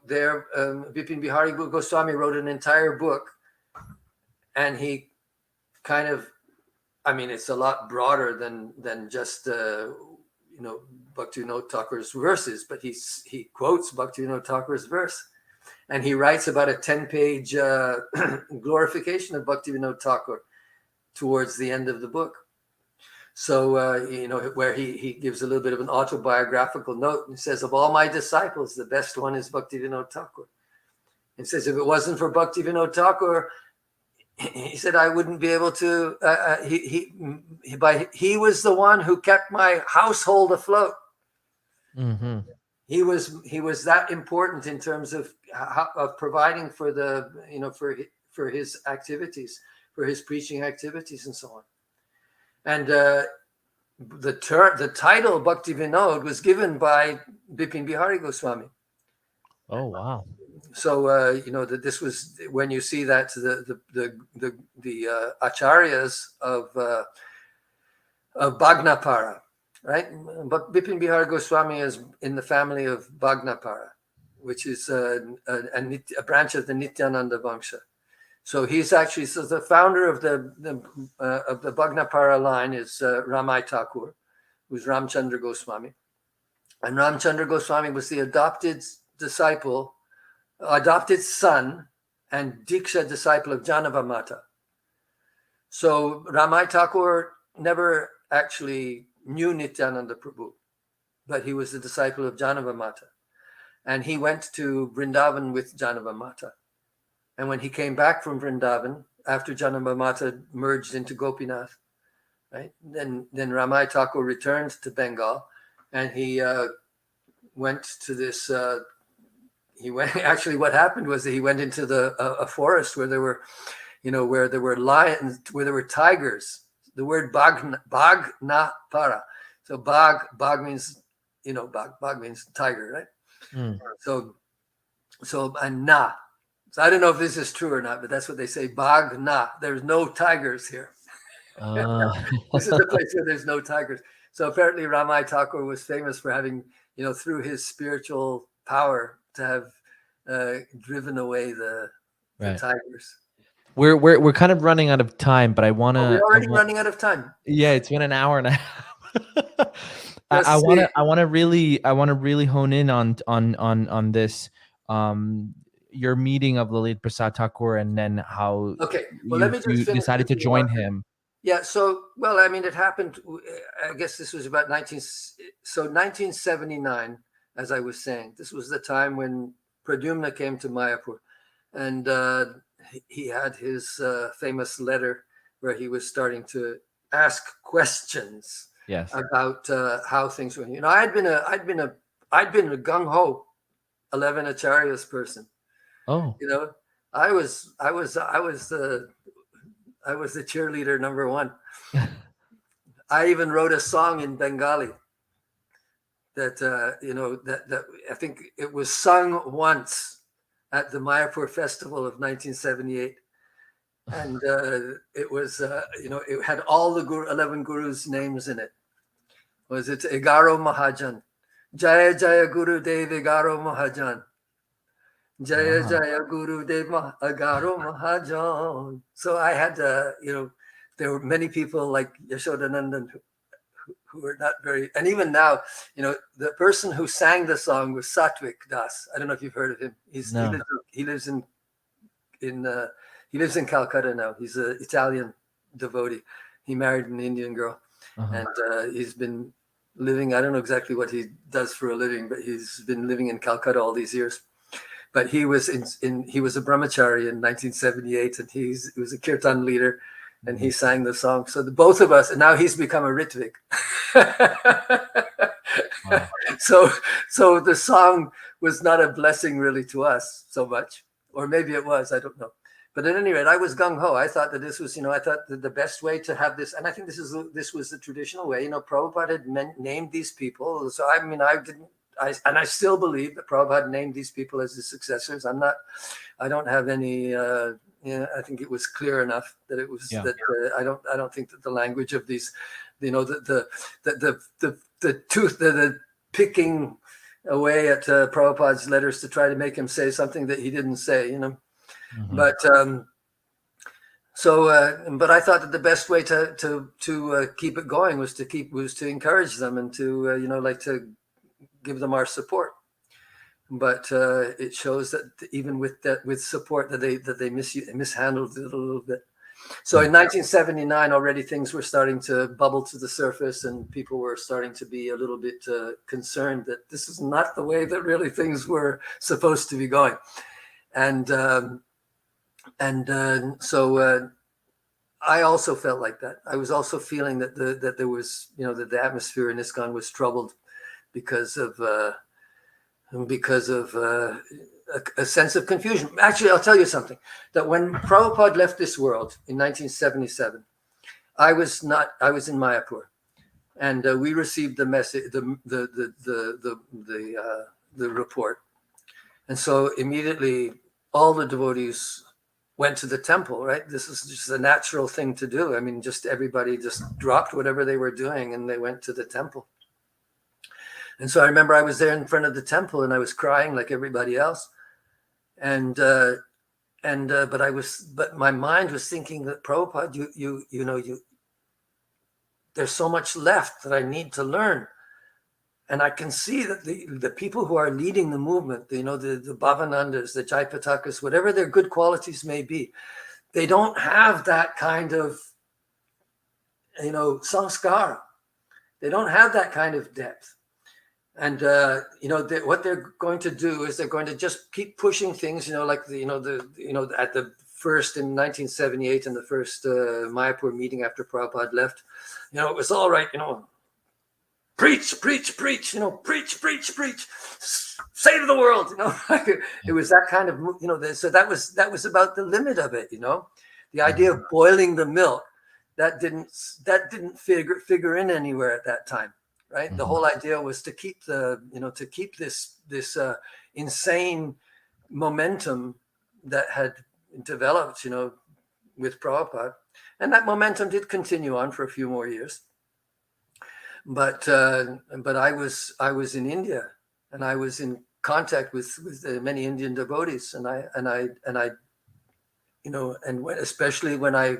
there, Vipin Bihari Goswami wrote an entire book, and he kind of, it's a lot broader than just Bhaktivinod Thakur's verses, but he quotes Bhaktivinod Thakur's verse, and he writes about a 10-page glorification of Bhaktivinod Thakur towards the end of the book. So, where he gives a little bit of an autobiographical note and says, of all my disciples, the best one is Bhaktivinod Thakur. And says, if it wasn't for Bhaktivinod Thakur, he said, I wouldn't be able to, he was the one who kept my household afloat.
Mm-hmm.
He was that important in terms of providing for for his activities, for his preaching activities and so on. And the title Bhaktivinod was given by Vipin Bihari Goswami.
Oh wow!
So that this was when you see that the acharyas of Bhagnapara, right? But Vipin Bihari Goswami is in the family of Bhagnapara, which is a branch of the Nityananda Vangsha. So he's actually the founder of the Bhagnapara line is Ramai Thakur, who's Ramchandra Goswami, and Ramchandra Goswami was the adopted son, and Diksha disciple of Janava Mata. So Ramai Thakur never actually knew Nityananda Prabhu, but he was the disciple of Janava Mata, and he went to Vrindavan with Janava Mata. And when he came back from Vrindavan, after Janava Mata merged into Gopinath, right? Then Ramai Thakur returned to Bengal, and he went to this. Actually, what happened was that he went into a forest where there were, where there were lions, where there were tigers. The word Bhagnapara. So Bhag means, Bhag means tiger, right?
Mm.
So and Na. So I don't know if this is true or not, but that's what they say. Bhagna. There's no tigers here. This is the place where there's no tigers. So apparently Ramai Thakur was famous for having, through his spiritual power, to have driven away the tigers.
We're kind of running out of time, but I want to.
We're already running out of time.
Yeah, it's been an hour and a half. I want to really hone in on this. Your meeting of Lalita Prasad Thakur, and then how
let me just
you decided to join him.
Yeah, so, it happened, I guess this was about 1979, as I was saying. This was the time when Pradyumna came to Mayapur, and he had his famous letter where he was starting to ask questions about how things were. I'd been a gung-ho 11 acharyas person.
Oh,
I was the cheerleader number one. I even wrote a song in Bengali that that I think it was sung once at the Mayapur festival of 1978, and it was it had all the 11 gurus' names in it. Was it Egaro Mahajan, Jaya Jaya Guru Dev Egaro Mahajan, Jaya Jaya Guru Dev Agaro Mahajan. So I had to, there were many people like Yashodanandan who were not very, and even now, the person who sang the song was Satwik Das. I don't know if you've heard of him. He lives in Calcutta now. He's an Italian devotee. He married an Indian girl, and he's been living. I don't know exactly what he does for a living, but he's been living in Calcutta all these years. But he was he was a brahmachari in 1978, and he was a kirtan leader, and he sang the song. So both of us, and now he's become a Ritvik. Wow. So the song was not a blessing really to us so much, or maybe it was, I don't know. But at any rate, I was gung-ho. I thought that this was, I thought that the best way to have this, and I think this was the traditional way, Prabhupada had named these people. So I still believe that Prabhupada named these people as his successors. I don't have any, I think it was clear enough that it was that I don't think that the language of these, the picking away at Prabhupada's letters to try to make him say something that he didn't say, But but I thought that the best way to keep it going was to encourage them and to to give them our support. But it shows that even with support that they mishandled it a little bit. So in 1979 already things were starting to bubble to the surface, and people were starting to be a little bit concerned that this is not the way that really things were supposed to be going. So I also felt like that. I was also feeling that there was, that the atmosphere in ISKCON was troubled because of a sense of confusion. Actually, I'll tell you something. That when Prabhupada left this world in 1977, I was in Mayapur, and we received the message, the report, and so immediately all the devotees went to the temple, right? This is just a natural thing to do. I mean, just everybody just dropped whatever they were doing and they went to the temple. And so I remember I was there in front of the temple and I was crying like everybody else. But my mind was thinking that Prabhupada, there's so much left that I need to learn. And I can see that the people who are leading the movement, the Bhavanandas, the Jaipatakas, whatever their good qualities may be, they don't have that kind of, sanskara. They don't have that kind of depth. And, what they're going to do is they're going to just keep pushing things, like at the first in 1978 in the first Mayapur meeting after Prabhupada left, it was all right, preach, preach, preach, preach, say to the world, It was that kind of, so that was about the limit of it, the idea of boiling the milk, that didn't figure in anywhere at that time, right? Mm-hmm. The whole idea was to keep this insane momentum that had developed, with Prabhupada, and that momentum did continue on for a few more years. But I was in India, and I was in contact with many Indian devotees, and especially when I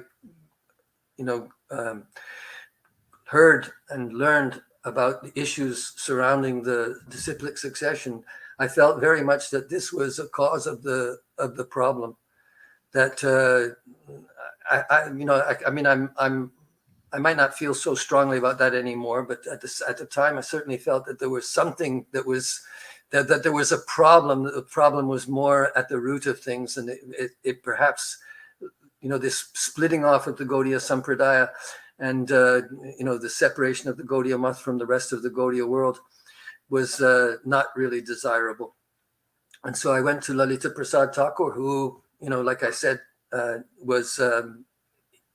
heard and learned about the issues surrounding the disciplic succession, I felt very much that this was a cause of the problem. That I might not feel so strongly about that anymore, but at the time, I certainly felt that there was something that there was a problem. That the problem was more at the root of things, and it perhaps, this splitting off of the Gaudiya Sampradaya, and the separation of the Gaudiya Math from the rest of the Gaudiya world was not really desirable. And so I went to Lalita Prasad Thakur, who, like I said, was.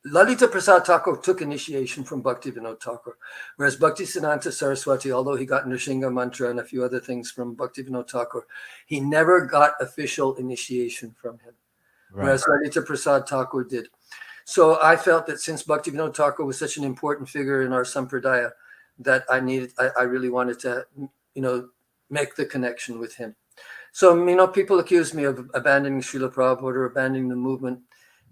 Lalita Prasad Thakur took initiation from Bhaktivinod Thakur, whereas Bhaktisiddhanta Saraswati, although he got Nrsinga mantra and a few other things from Bhaktivinod Thakur, he never got official initiation from him, whereas Lalita Prasad Thakur did. So I felt that since Bhaktivinod Thakur was such an important figure in our sampradaya, that I really wanted to, make the connection with him. So, people accuse me of abandoning Srila Prabhupada or abandoning the movement,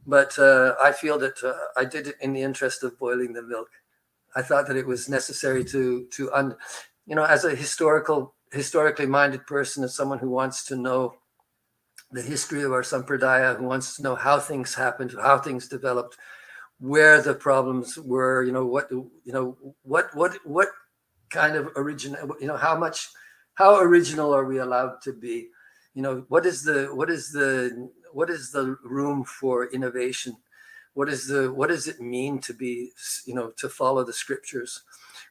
but I feel that I did it in the interest of boiling the milk. I thought that it was necessary to as a historically minded person, as someone who wants to know the history of our sampradaya, who wants to know how things happened, how things developed, where the problems were, what kind of original, how original are we allowed to be? What is the room for innovation? What does it mean to be, to follow the scriptures?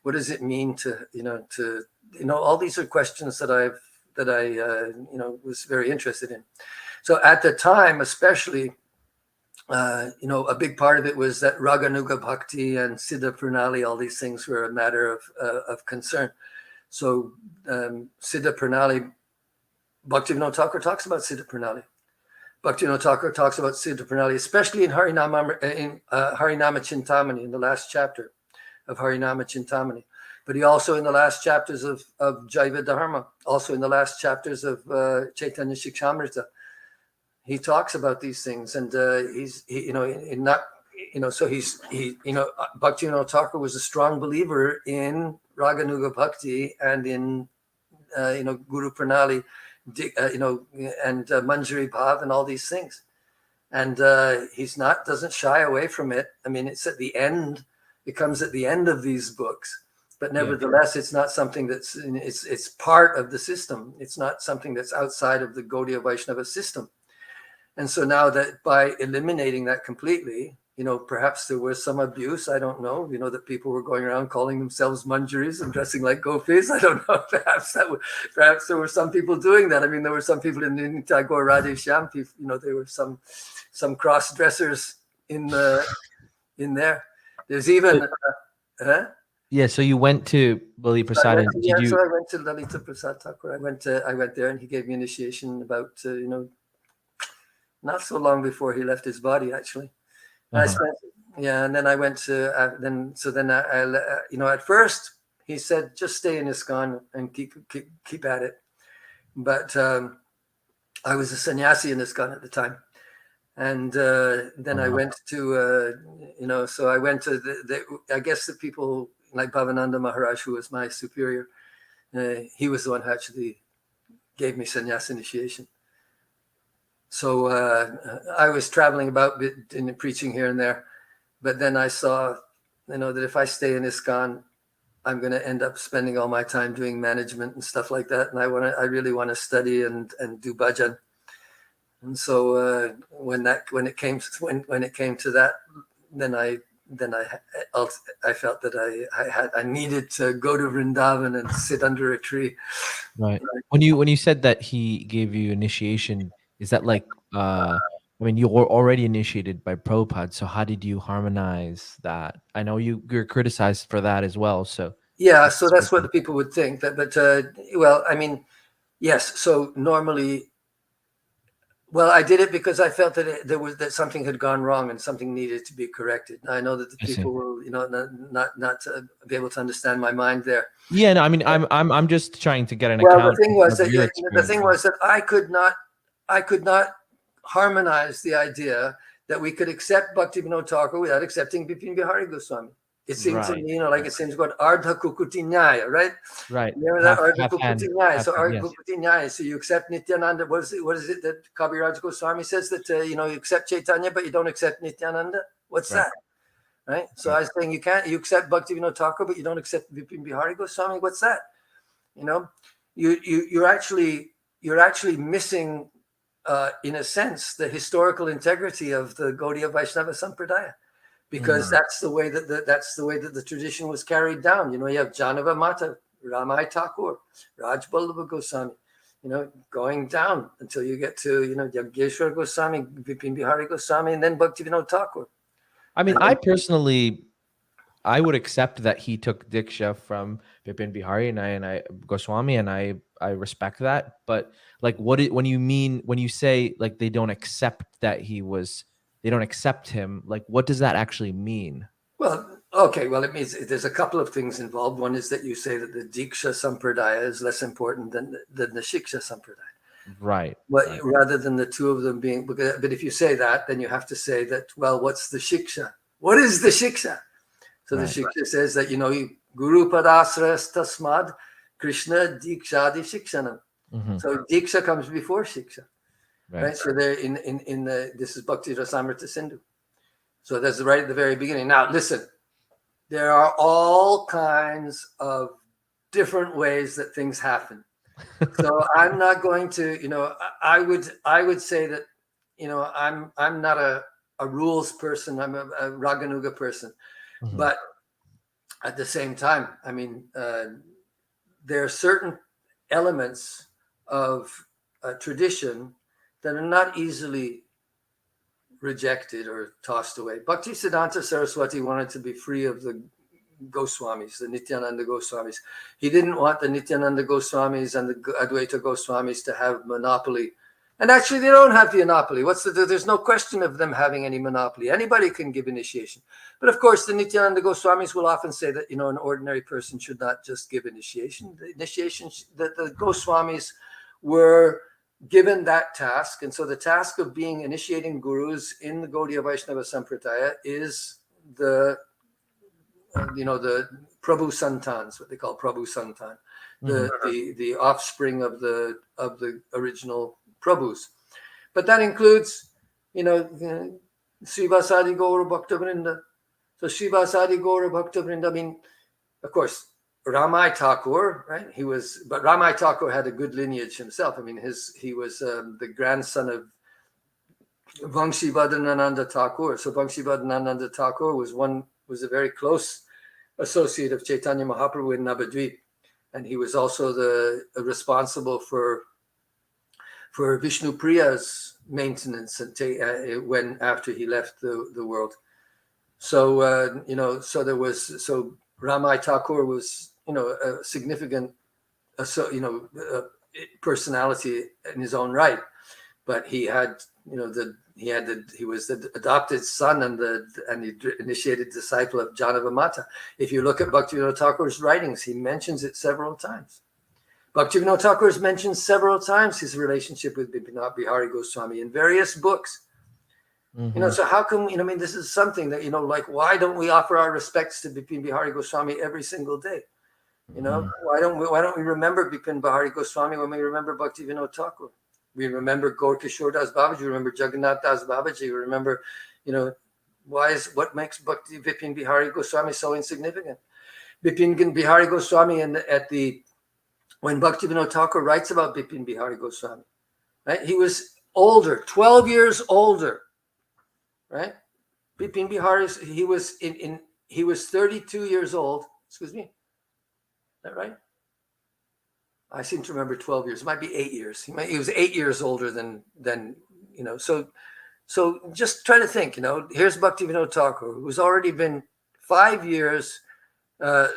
What does it mean to all these are questions that I was very interested in. So at the time, especially, a big part of it was that Raganuga Bhakti and Siddha Pranali, all these things were a matter of concern. So Siddha Pranali, Bhaktivinod Thakur talks about Siddha Pranali. Bhaktivinod Thakur talks about Siddha Pranali, especially in Harinama Chintamani, in the last chapter of Harinama Chintamani. But he also in the last chapters of Jaiva Dharma, also in the last chapters of Chaitanya Shikshamrita, he talks about these things, and Bhaktivinod Thakur was a strong believer in Raganuga Bhakti and in Guru Pranali, and Manjari Bhav and all these things, and doesn't shy away from it. I mean, it's at the end. It comes at the end of these books, but nevertheless, it's not something it's part of the system. It's not something that's outside of the Gaudiya Vaishnava system. And so now that by eliminating that completely, perhaps there was some abuse. I don't know, that people were going around calling themselves manjaris and dressing like gopis. I don't know. Perhaps there were some people doing that. I mean, there were some people in Nitai Gaur Radhe Shyam, there were some cross dressers in there. There's even.
Yeah, so you went to Lalita Prasad.
So I went to Lalita Prasad Thakur. I went there, and he gave me initiation about not so long before he left his body, actually. I spent, and then I went to at first he said just stay in ISKCON and keep at it, but I was a sannyasi in ISKCON at the time, and then I went to so I went to I guess the people like Bhavananda Maharaj, who was my superior, he was the one who actually gave me sannyas initiation. So I was traveling about in preaching here and there, but then I saw, that if I stay in ISKCON, I'm going to end up spending all my time doing management and stuff like that, and I really want to study and do bhajan. And so when it came to that, then I felt that I needed to go to Vrindavan and sit under a tree.
Right. When you said that he gave you initiation, is that like, you were already initiated by Prabhupada, so how did you harmonize that? I know you're criticized for that as well. So
yeah, so that's what the people would think. Yes. So normally, I did it because I felt that that something had gone wrong and something needed to be corrected. I know that the people will, not be able to understand my mind there.
Yeah, no, I'm just trying to get an account.
Well, the thing was that I could not harmonize the idea that we could accept Bhaktivinod Thakur without accepting Bipin Bihari Goswami. It seems to me, like it seems called Ardha Kukuti Nyaya, right?
Right.
Remember that Ardha Kukuti Nyaya. So Ardha Kukuti Nyaya. So you accept Nityananda. What is it that Kaviraj Goswami says that you accept Chaitanya but you don't accept Nityananda? What's that? Right. So I was saying you accept Bhaktivinod Thakur but you don't accept Bipin Bihari Goswami. What's that? You're actually missing, in a sense, the historical integrity of the Gaudiya Vaishnava Sampradaya, because that's the way that the tradition was carried down. You have Janava Mata, Ramai Thakur, Raj Ballabha Goswami, going down until you get to Yageshwar Goswami, Vipin Bihari Goswami, and then Bhaktivinod Thakur.
I personally, I would accept that he took Diksha from Vipin Bihari and I Goswami, and I respect that. But like, when you say like they don't accept him, like what does that actually mean?
Well, Okay, well, it means there's a couple of things involved. One is that you say that the Diksha Sampradaya is less important than the Shiksha Sampradaya.
Right.
But
right.
rather than the two of them being, but if you say that, then you have to say that, well, what's the Shiksha? What is the Shiksha? So the Shiksha says that, Guru Padasras Tasmad Krishna Dikshadi Shikshanam. So Diksha comes before Shiksha. Right. So there in the, this is Bhakti Rasamrita Sindhu. So that's right at the very beginning. Now, listen, there are all kinds of different ways that things happen. So I'm not going to, I would say that, I'm not a rules person. I'm a Raganuga person. But at the same time, I mean, there are certain elements of tradition that are not easily rejected or tossed away. Bhaktisiddhanta Saraswati wanted to be free of the Goswamis, the Nityananda Goswamis. He didn't want the Nityananda Goswamis and the Advaita Goswamis to have monopoly. And actually, they don't have the monopoly. There's no question of them having any monopoly. Anybody can give initiation. But of course, the Nityananda Goswamis will often say that, an ordinary person should not just give initiation. The initiation, the Goswamis were given that task. And so the task of being initiating gurus in the Gaudiya Vaishnava Sampradaya is the Prabhu Santans, what they call Prabhu Santan, the offspring of the original Prabhus. But that includes, Srivasadi Gaura Bhaktavrinda. So Srivasadi Gaura Bhaktavrinda, I mean, of course, Ramai Thakur, right? But Ramai Thakur had a good lineage himself. I mean, he was the grandson of Vamshivardhanananda Thakur. So Vamshivardhanananda Thakur was a very close associate of Chaitanya Mahaprabhu in Navadvip. And he was also responsible for Vishnu Priya's maintenance and after he left the world. So so Ramai Thakur was a significant personality in his own right, but he was the adopted son and the initiated disciple of Janava Mata. If you look at Bhaktivinod Thakur's writings, he mentions it several times. Bhaktivinod Thakur has mentioned several times his relationship with Bipinath Bihari Goswami in various books. So how come, this is something that, why don't we offer our respects to Bipin Bihari Goswami every single day? Why don't we remember Bipin Bihari Goswami when we remember Bhaktivinod Thakur? We remember Gaur Kishore Das Babaji, we remember Jagannath Das Babaji, we remember, what makes Bipin Bihari Goswami so insignificant? Bipin Bihari Goswami when Bhaktivinod Thakur writes about Bipin Bihari Goswami, right? He was older, 12 years older, right? Bipin Bihari, he was 32 years old. Excuse me. Is that right? I seem to remember 12 years. It might be 8 years. He was 8 years older than So just try to think, here's Bhaktivinod Thakur, who's already been 5 years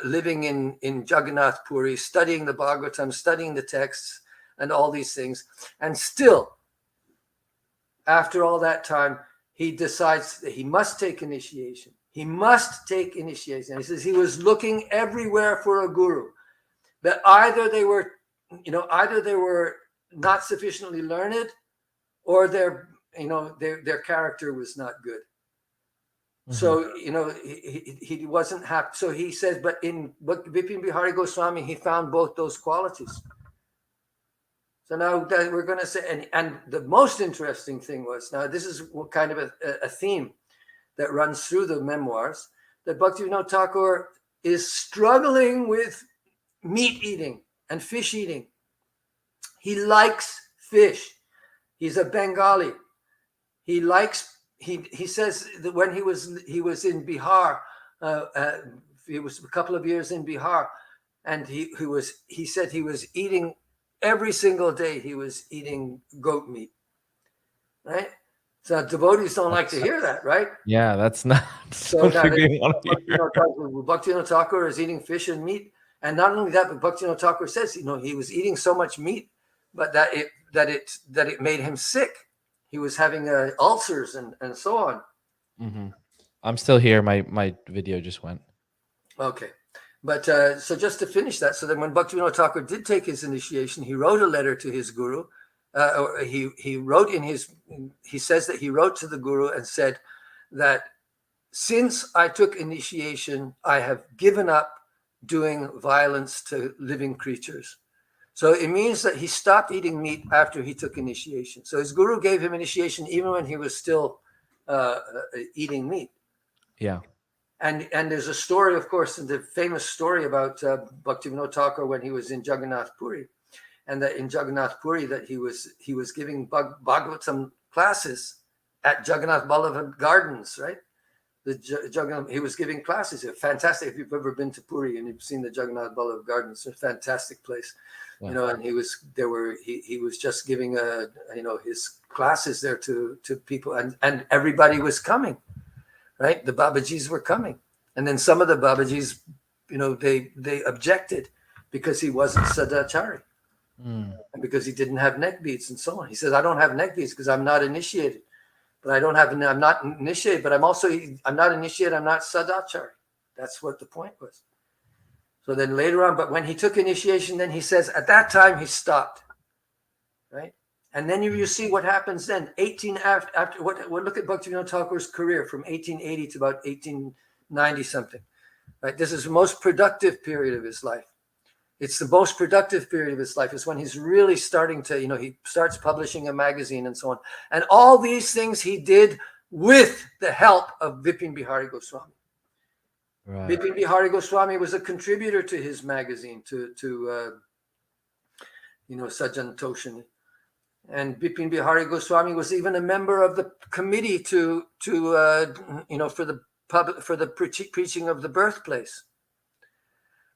living in Jagannath Puri, studying the Bhagavatam, studying the texts and all these things. And still, after all that time, he decides that he must take initiation. He must take initiation. And he says he was looking everywhere for a guru, that either they were not sufficiently learned, or their character was not good. So, he wasn't happy. So he says, but in Bipin Bihari Goswami, he found both those qualities. So now that we're going to say, and the most interesting thing was, now this is kind of a theme that runs through the memoirs, that Bhaktivinod Thakur is struggling with meat eating and fish eating. He likes fish. He's a Bengali. He says that when he was in Bihar, he was a couple of years in Bihar, and he said he was eating every single day. He was eating goat meat, right? So devotees don't like to hear that, right?
Yeah, that's not
so.
Bhaktivinod
Thakur is eating fish and meat, and not only that, but Bhaktivinod Thakur says, he was eating so much meat, but that it made him sick. He was having ulcers and so on.
I'm still here. My video just went.
Okay. But so just to finish that, so then when Bhaktivinod Thakur did take his initiation, he wrote a letter to his guru. Or he wrote he says that he wrote to the guru and said that since I took initiation, I have given up doing violence to living creatures. So it means that he stopped eating meat after he took initiation. So his guru gave him initiation even when he was still eating meat.
Yeah.
And there's a story, of course, the famous story about Bhaktivinod Thakur when he was in Jagannath Puri, and that in Jagannath Puri that he was giving Bhagavatam classes at Jagannath Ballabha Gardens, right? He was giving classes. It's fantastic. If you've ever been to Puri and you've seen the Jagannath Ballabha Gardens, it's a fantastic place.
Yeah.
You know, and he was just giving his classes there to people, and everybody was coming. Right, the Babajis were coming, and then some of the Babajis, they objected because he wasn't Sadachari, and because he didn't have neck beads and so on. He says, "I don't have neck beads because I'm not initiated, but I'm not initiated, but I'm not initiated. I'm not Sadachari." That's what the point was. So then later on, but when he took initiation, then he says at that time he stopped, right? And then you see what happens then. 18 after what look at Bhaktivinod Thakur's career from 1880 to about 1890 something. Right? This is the most productive period of his life. It's the most productive period of his life. It's when he's really starting to, he starts publishing a magazine and so on. And all these things he did with the help of Vipin Bihari Goswami. Right. Vipin Bihari Goswami was a contributor to his magazine, to Sajjan Toshani. And Bipin Bihari Goswami was even a member of the committee for the preaching of the birthplace.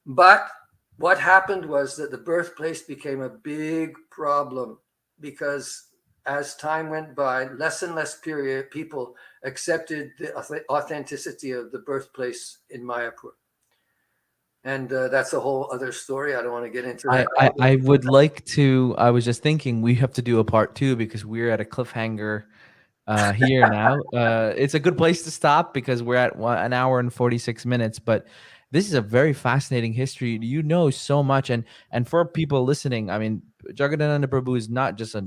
But what happened was that the birthplace became a big problem because as time went by, less and less people accepted the authenticity of the birthplace in Mayapur. And that's a whole other story. I don't want to get into that.
I would like to. I was just thinking we have to do a part 2 because we're at a cliffhanger here now. It's a good place to stop because we're at 1 hour and 46 minutes. But this is a very fascinating history. You know so much, and for people listening, I mean, Jagadananda Prabhu is not just a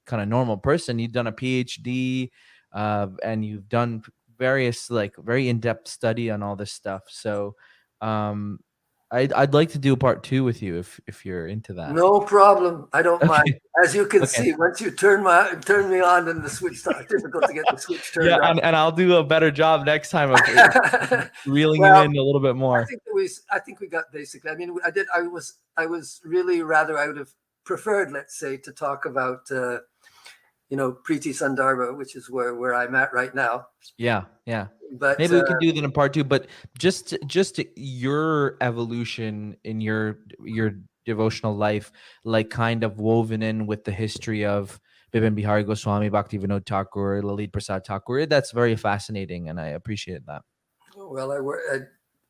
kind of normal person. You've done a PhD, and you've done various very in-depth study on all this stuff. So. I'd like to do a part 2 with you if you're into that.
No problem. I don't mind. As you can see, once you turn me on, then the switch starts. Difficult to get the switch turned on.
And I'll do a better job next time of reeling you in a little bit more.
I think we got basically. I mean, I was really rather. I would have preferred, let's say, to talk about Preeti Sandarbha, which is where I'm at right now.
Yeah.
But
maybe we can do that in part 2. But just your evolution in your devotional life, kind of woven in with the history of Bipin Bihari Goswami, Bhaktivinod Thakur, Lalita Prasad Thakur. That's very fascinating, and I appreciate that.
Well,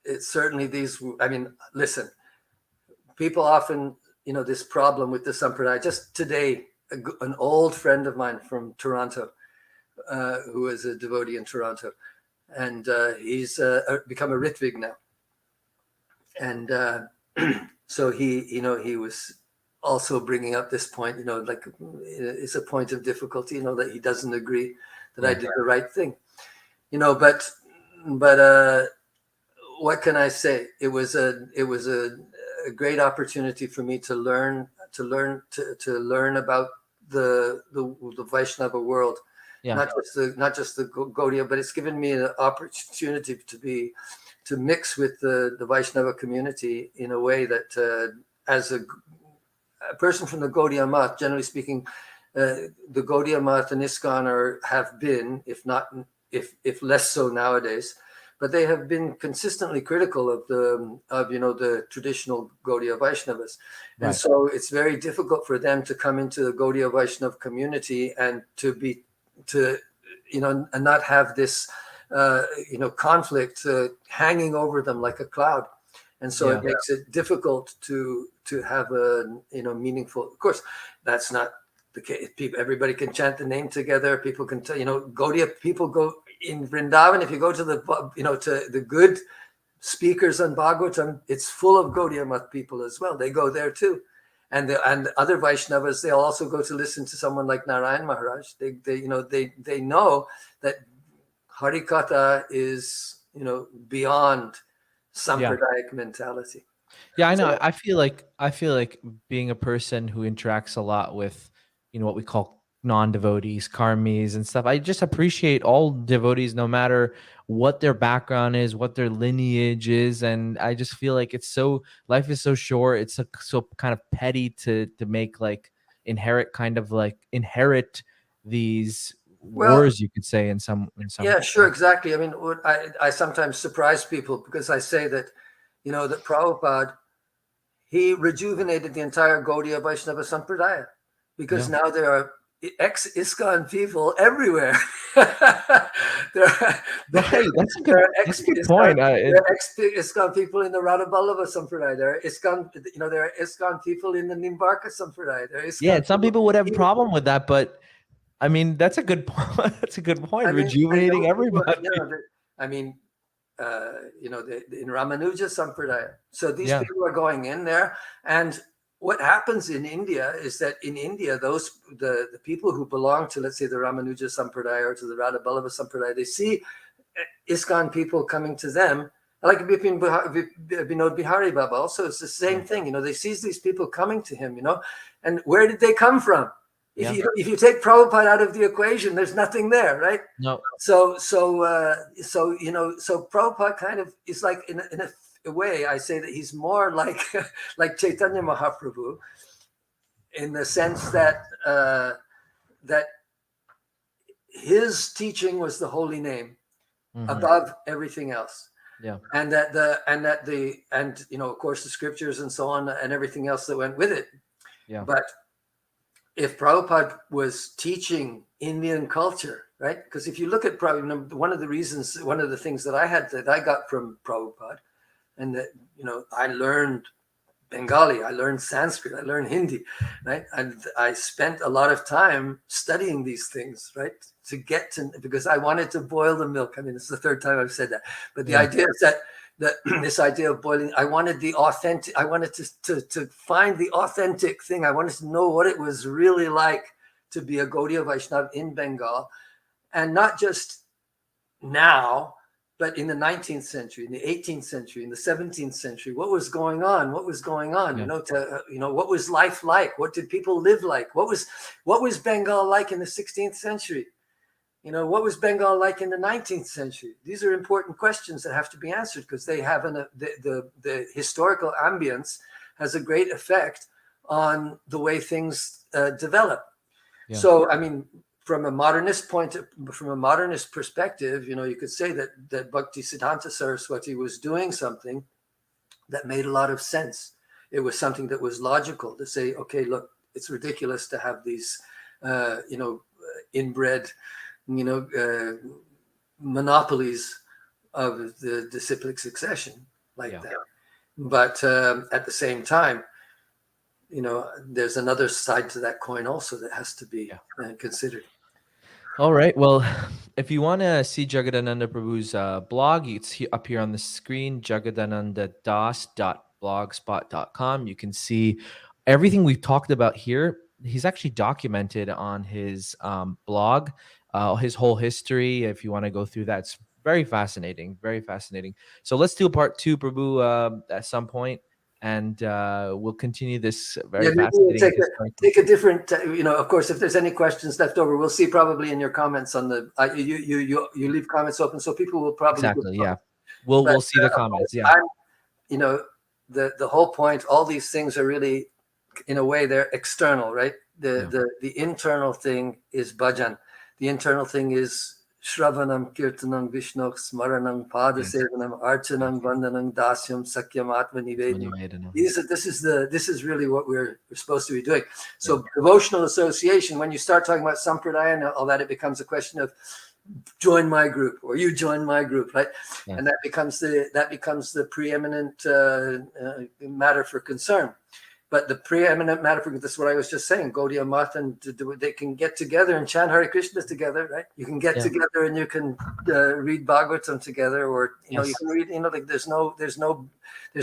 it's certainly these. I mean, listen, people often, this problem with the Sampradaya. Just today, an old friend of mine from Toronto, who is a devotee in Toronto, and he's become a Ritvig now. And so he was also bringing up this point, it's a point of difficulty, that he doesn't agree that I did the right thing, but what can I say? It was a great opportunity for me to learn about the Vaishnava world. Yeah. Not just the Gaudiya, but it's given me an opportunity to mix with the Vaishnava community in a way that, as a person from the Gaudiya Math, generally speaking, the Gaudiya Math and ISKCON have been, if less so nowadays, but they have been consistently critical of the traditional Gaudiya Vaishnavas. Right. And so it's very difficult for them to come into the Gaudiya Vaishnava community and and not have this, conflict hanging over them like a cloud. And so it makes it difficult to have a, meaningful, of course, that's not the case. Everybody can chant the name together. People can Gaudiya people go in Vrindavan, if you go to to the good speakers on Bhagavatam, it's full of Gaudiya Math people as well. They go there too. And other Vaishnavas, they'll also go to listen to someone like Narayan Maharaj. They know that Harikatha is, beyond Sampradaic mentality.
Yeah, I know. So, I feel like being a person who interacts a lot with, what we call non-devotees, karmis and stuff. I just appreciate all devotees, no matter what their background is, what their lineage is, and I just feel like life is so short. It's so kind of petty to make inherit these wars, you could say, in some.
Yeah, sure, exactly. I mean, I sometimes surprise people because I say that, that Prabhupada, he rejuvenated the entire Gaudiya Vaishnava Sampradaya, because now there are ex-ISKCON people everywhere.
Right, that's a good point.
There are ex-ISKCON people in the Radhaballabha Sampradaya. There are ISKCON people in the Nimbarka Sampradaya.
Some people would have a problem with that, but I mean, that's a good point. That's a good point. Rejuvenating everybody.
In Ramanuja Sampradaya. So these people are going in there. And what happens in India is that in India, the people who belong to, let's say, the Ramanuja Sampradaya or to the Radhaballabha Sampradaya, they see ISKCON people coming to them. Like Vinod Bihari Baba also, it's the same thing. They see these people coming to him, and where did they come from? If you take Prabhupada out of the equation, there's nothing there, right?
No.
So Prabhupada kind of is like, in a way, I say that he's more like like Chaitanya Mahaprabhu, in the sense that that his teaching was the holy name above everything else.
Yeah.
And of course the scriptures and so on and everything else that went with it. Yeah. But if Prabhupada was teaching Indian culture, right? Because if you look at Prabhupada, one of the things that I got from Prabhupada, and that, I learned Bengali, I learned Sanskrit, I learned Hindi, right? And I spent a lot of time studying these things, right? Because I wanted to boil the milk. I mean, it's the third time I've said that. But the idea is that this idea of boiling, I wanted the authentic, I wanted to find the authentic thing. I wanted to know what it was really like to be a Gaudiya Vaishnava in Bengal, and not just now, but in the 19th century, in the 18th century, in the 17th century. What was going on? What was going on? What was life like? What did people live like? What was Bengal like in the 16th century? What was Bengal like in the 19th century? These are important questions that have to be answered, because they have the historical ambience has a great effect on the way things develop. Yeah. So, I mean, from a modernist perspective, you could say that Bhakti Siddhanta Saraswati was doing something that made a lot of sense. It was something that was logical to say, okay, look, it's ridiculous to have these, inbred, monopolies of the disciplic succession that. But at the same time, there's another side to that coin also that has to be considered.
All right. Well, if you want to see Jagadananda Prabhu's blog, it's up here on the screen, jagadanandadas.blogspot.com. You can see everything we've talked about here. He's actually documented on his blog, his whole history. If you want to go through that, it's very fascinating, very fascinating. So let's do a part 2, Prabhu, at some point. And we'll continue this very fascinating.
Take a different, of course, if there's any questions left over, we'll see probably in your comments on the, you leave comments open, so people will probably.
Exactly, yeah. We'll see the comments, yeah.
The whole point, all these things are really, in a way, they're external, right? The internal thing is bhajan. The internal thing is Shravanam, Kirtanam, Vishnok, Smaranam, Padasevanam, Archanam, Vandanam, Dasyam, Sakyam, Atma Nivedanam. This is really what we're supposed to be doing. So devotional association, when you start talking about Sampradaya and all that, it becomes a question of join my group or you join my group, right? And that becomes the preeminent matter for concern. But the preeminent matter, this is what I was just saying, Gaudiya Math, and they can get together and chant Hare Krishna together, right? You can get together and you can read Bhagavatam together, or you know, you can read, you know, like there's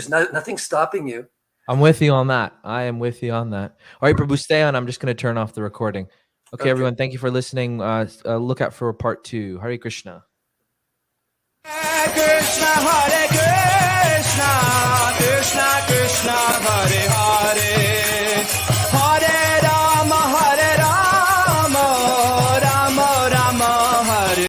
nothing stopping you.
I'm with you on that. I am with you on that. All right, Prabhu, stay on. I'm just going to turn off the recording. Okay, everyone, thank you for listening. Look out for part 2. Hare Krishna.
Hare Krishna, Hare Krishna.